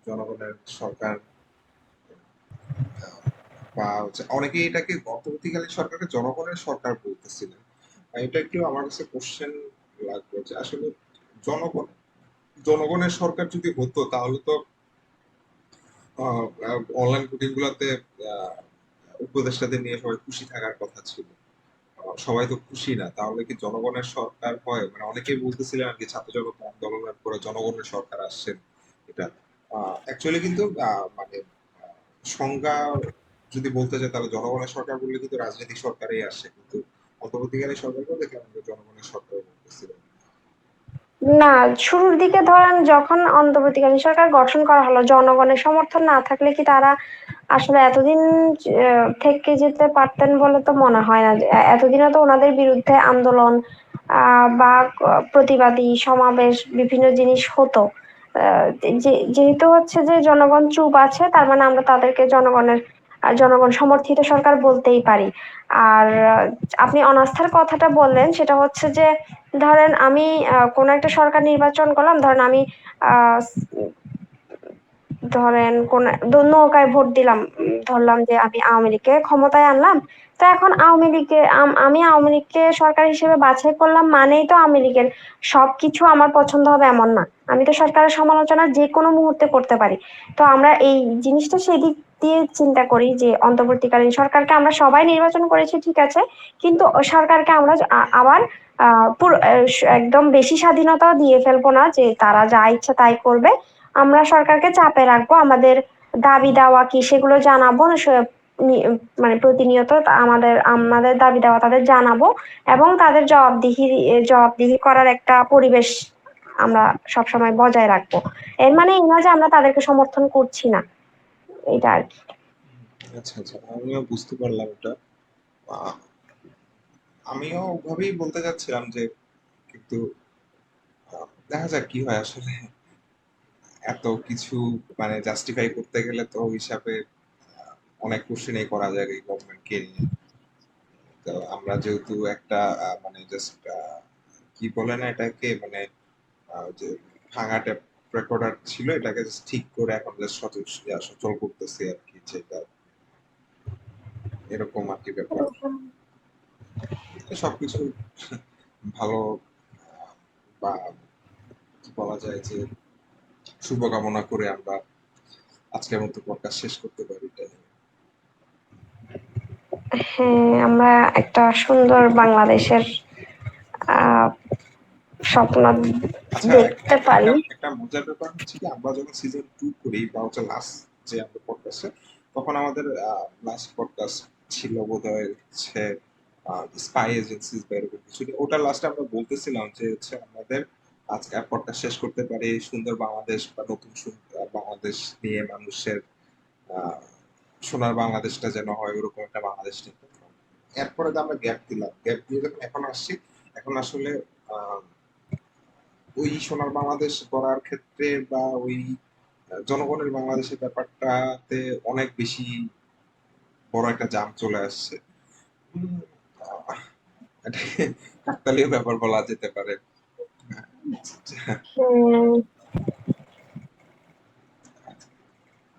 জনগণের সরকার, আহ, বা হচ্ছে অনেকেই এটাকে অন্তর্বর্তীকালীন সরকারকে জনগণের সরকার বলতেছিলেন। এটা একটু আমার কাছে কোশ্চেন লাগবে যে আসলে জনগণ জনগণের সরকার যদি হতো তাহলে তো অনলাইন মিটিং গুলাতে আহ, উপদেষ্টাদের নিয়ে সবাই খুশি থাকার কথা ছিল। সবাই তো খুশি না, তাহলে কি জনগণের সরকার হয়? মানে অনেকেই বলতেছিলেন আর কি, ছাত্র জনতা আন্দোলনের পরে জনগণের সরকার আসছেন। এটা অ্যাকচুয়ালি কিন্তু মানে আহ, সংজ্ঞা যদি বলতে চাই তাহলে জনগণের সরকার বললে কিন্তু রাজনৈতিক সরকারই আসে, কিন্তু অন্তর্বর্তীকালীন সরকার বলতে কেন জনগণের সরকার বলতেছিলেন। না, শুরুর দিকে ধরেন যখন অন্তর্বর্তীকালীন সরকার গঠন করা হলো, জনগণের সমর্থন না থাকলে কি তারা আসলে এতদিন থেকে যেতে পারতেন বলে তো মনে হয় না। এতদিনও তো ওনাদের বিরুদ্ধে আন্দোলন বা প্রতিবাদী সমাবেশ বিভিন্ন জিনিস হতো। আহ, যেহেতু হচ্ছে যে জনগণ চুপ আছে, তার মানে আমরা তাদেরকে জনগণ সমর্থিত সরকার বলতেই পারি। আর আপনি অনাস্থার কথাটা বললেন, সেটা হচ্ছে যে ধরেন আমি কোনো একটা সরকার নির্বাচন করলাম, ধরেন আমি আহ ধরেন কোন নৌকায় ভোট দিলাম, ধরলাম যে আমি আওয়ামী লীগকে ক্ষমতায় আনলাম, তো এখন আওয়ামী লীগকে আমি আওয়ামী লীগকে সরকার হিসেবে বাছাই করলাম মানেই তো আওয়ামী লীগের সবকিছু আমার পছন্দ হবে এমন না। আমি তো সরকারের সমালোচনা যে কোনো মুহূর্তে করতে পারি। তো আমরা এই জিনিসটা সেদিক দিয়ে চিন্তা করি যে অন্তর্বর্তীকালীন সরকারকে আমরা সবাই নির্বাচন করেছি ঠিক আছে, কিন্তু সরকারকে আমরা আবার একদম বেশি স্বাধীনতাও দিয়ে ফেলবো না যে তারা যা ইচ্ছা তাই করবে। আমরা সরকারকে চাপে রাখবো, আমাদের দাবি দাওয়া কি সেগুলো জানাবো, মানে প্রতিনিয়ত আমাদের আমাদের দাবি দাওয়া তাদের জানাবো, এবং তাদের জবাবদিহি করার একটা পরিবেশ আমরা সবসময় বজায় রাখবো। এর মানে এই না যে আমরা তাদেরকে সমর্থন করছি না, এটা আর কি। আচ্ছা আচ্ছা, আমিও বুঝতে পারলাম এটা। আহ, আমিও ওভাবেই বলতে চাচ্ছিলাম যে, কিন্তু দেখা যাক কি হয় আসলে। এত কিছু মানে জাস্টিফাই করতে গেলে তো হিসাবে অনেক কোশ্চেনই করা যায় এই গভর্নমেন্টকে নিয়ে। তো আমরা যেহেতু একটা মানে জাস্ট কি বলে না এটাকে, মানে যে ভাঙা টেপ রেকর্ডার ছিল, এটাকে জাস্ট ঠিক করে এখন জাস্ট সচল সচল করতেছি আর কি, যেটা এরকম আর কি ব্যাপার। তো সবকিছু ভালো বা কি বলা যায় যে শুভকামনা করে আমরা আজকের মতো পডকাস্ট শেষ করতে পারি, তাই না? হ্যাঁ, আমরা একটা সুন্দর বাংলাদেশের আহ স্বপ্ন আচ্ছা, দেখতে একটা পারি। একটা মজার ব্যাপার হচ্ছে কি, আমরা যখন সিজন 2 করি বা হচ্ছে লাস্ট যে আমাদের পডকাস্টে, তখন আমাদের লাস্ট পডকাস্ট ছিল বোধহয় হচ্ছে স্পাই এজেন্সিস বা এরকম কিছু। ওটা লাস্টে আমরা বলতেছিলাম যে হচ্ছে আমাদের আজকে পডকাস্ট শেষ করতে পারি সুন্দর বাংলাদেশ বা নতুন বাংলাদেশ নিয়ে, মানুষের আহ, সোনার বাংলাদেশটা যেন হয় ওরকম একটা বাংলাদেশ নিয়ে। এরপরে তো আমরা গ্যাপ দিলাম, গ্যাপ দিয়ে যখন এখন আসছি, এখন আসলে আহ ওই সোনার বাংলাদেশ গড়ার ক্ষেত্রে বা ওই জনগণের বাংলাদেশের ব্যাপারটাতে অনেক বেশি বড় একটা জাম চলে আসছে। উম, আহ, এটাকে কাকতালীয় ব্যাপার বলা যেতে পারে। উম,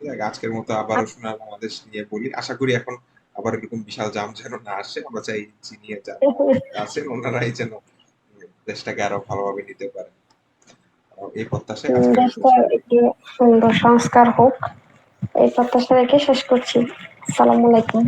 ঠিক আছে, আজকের মতো আবারও সোনার বাংলাদেশ নিয়ে বলি, আশা করি এখন আবার এরকম বিশাল জাম যেন না আসে। আমরা চাই চিনিয়ে যারা আছেন ওনারাই যেন দেশটাকে আরো ভালোভাবে নিতে পারেন। এই প্রত্যাশায় আজকের মতো দেশটা একটু সুন্দর সংস্কার হোক, এই প্রত্যাশা রেখে শেষ করছি। আসসালামু আলাইকুম।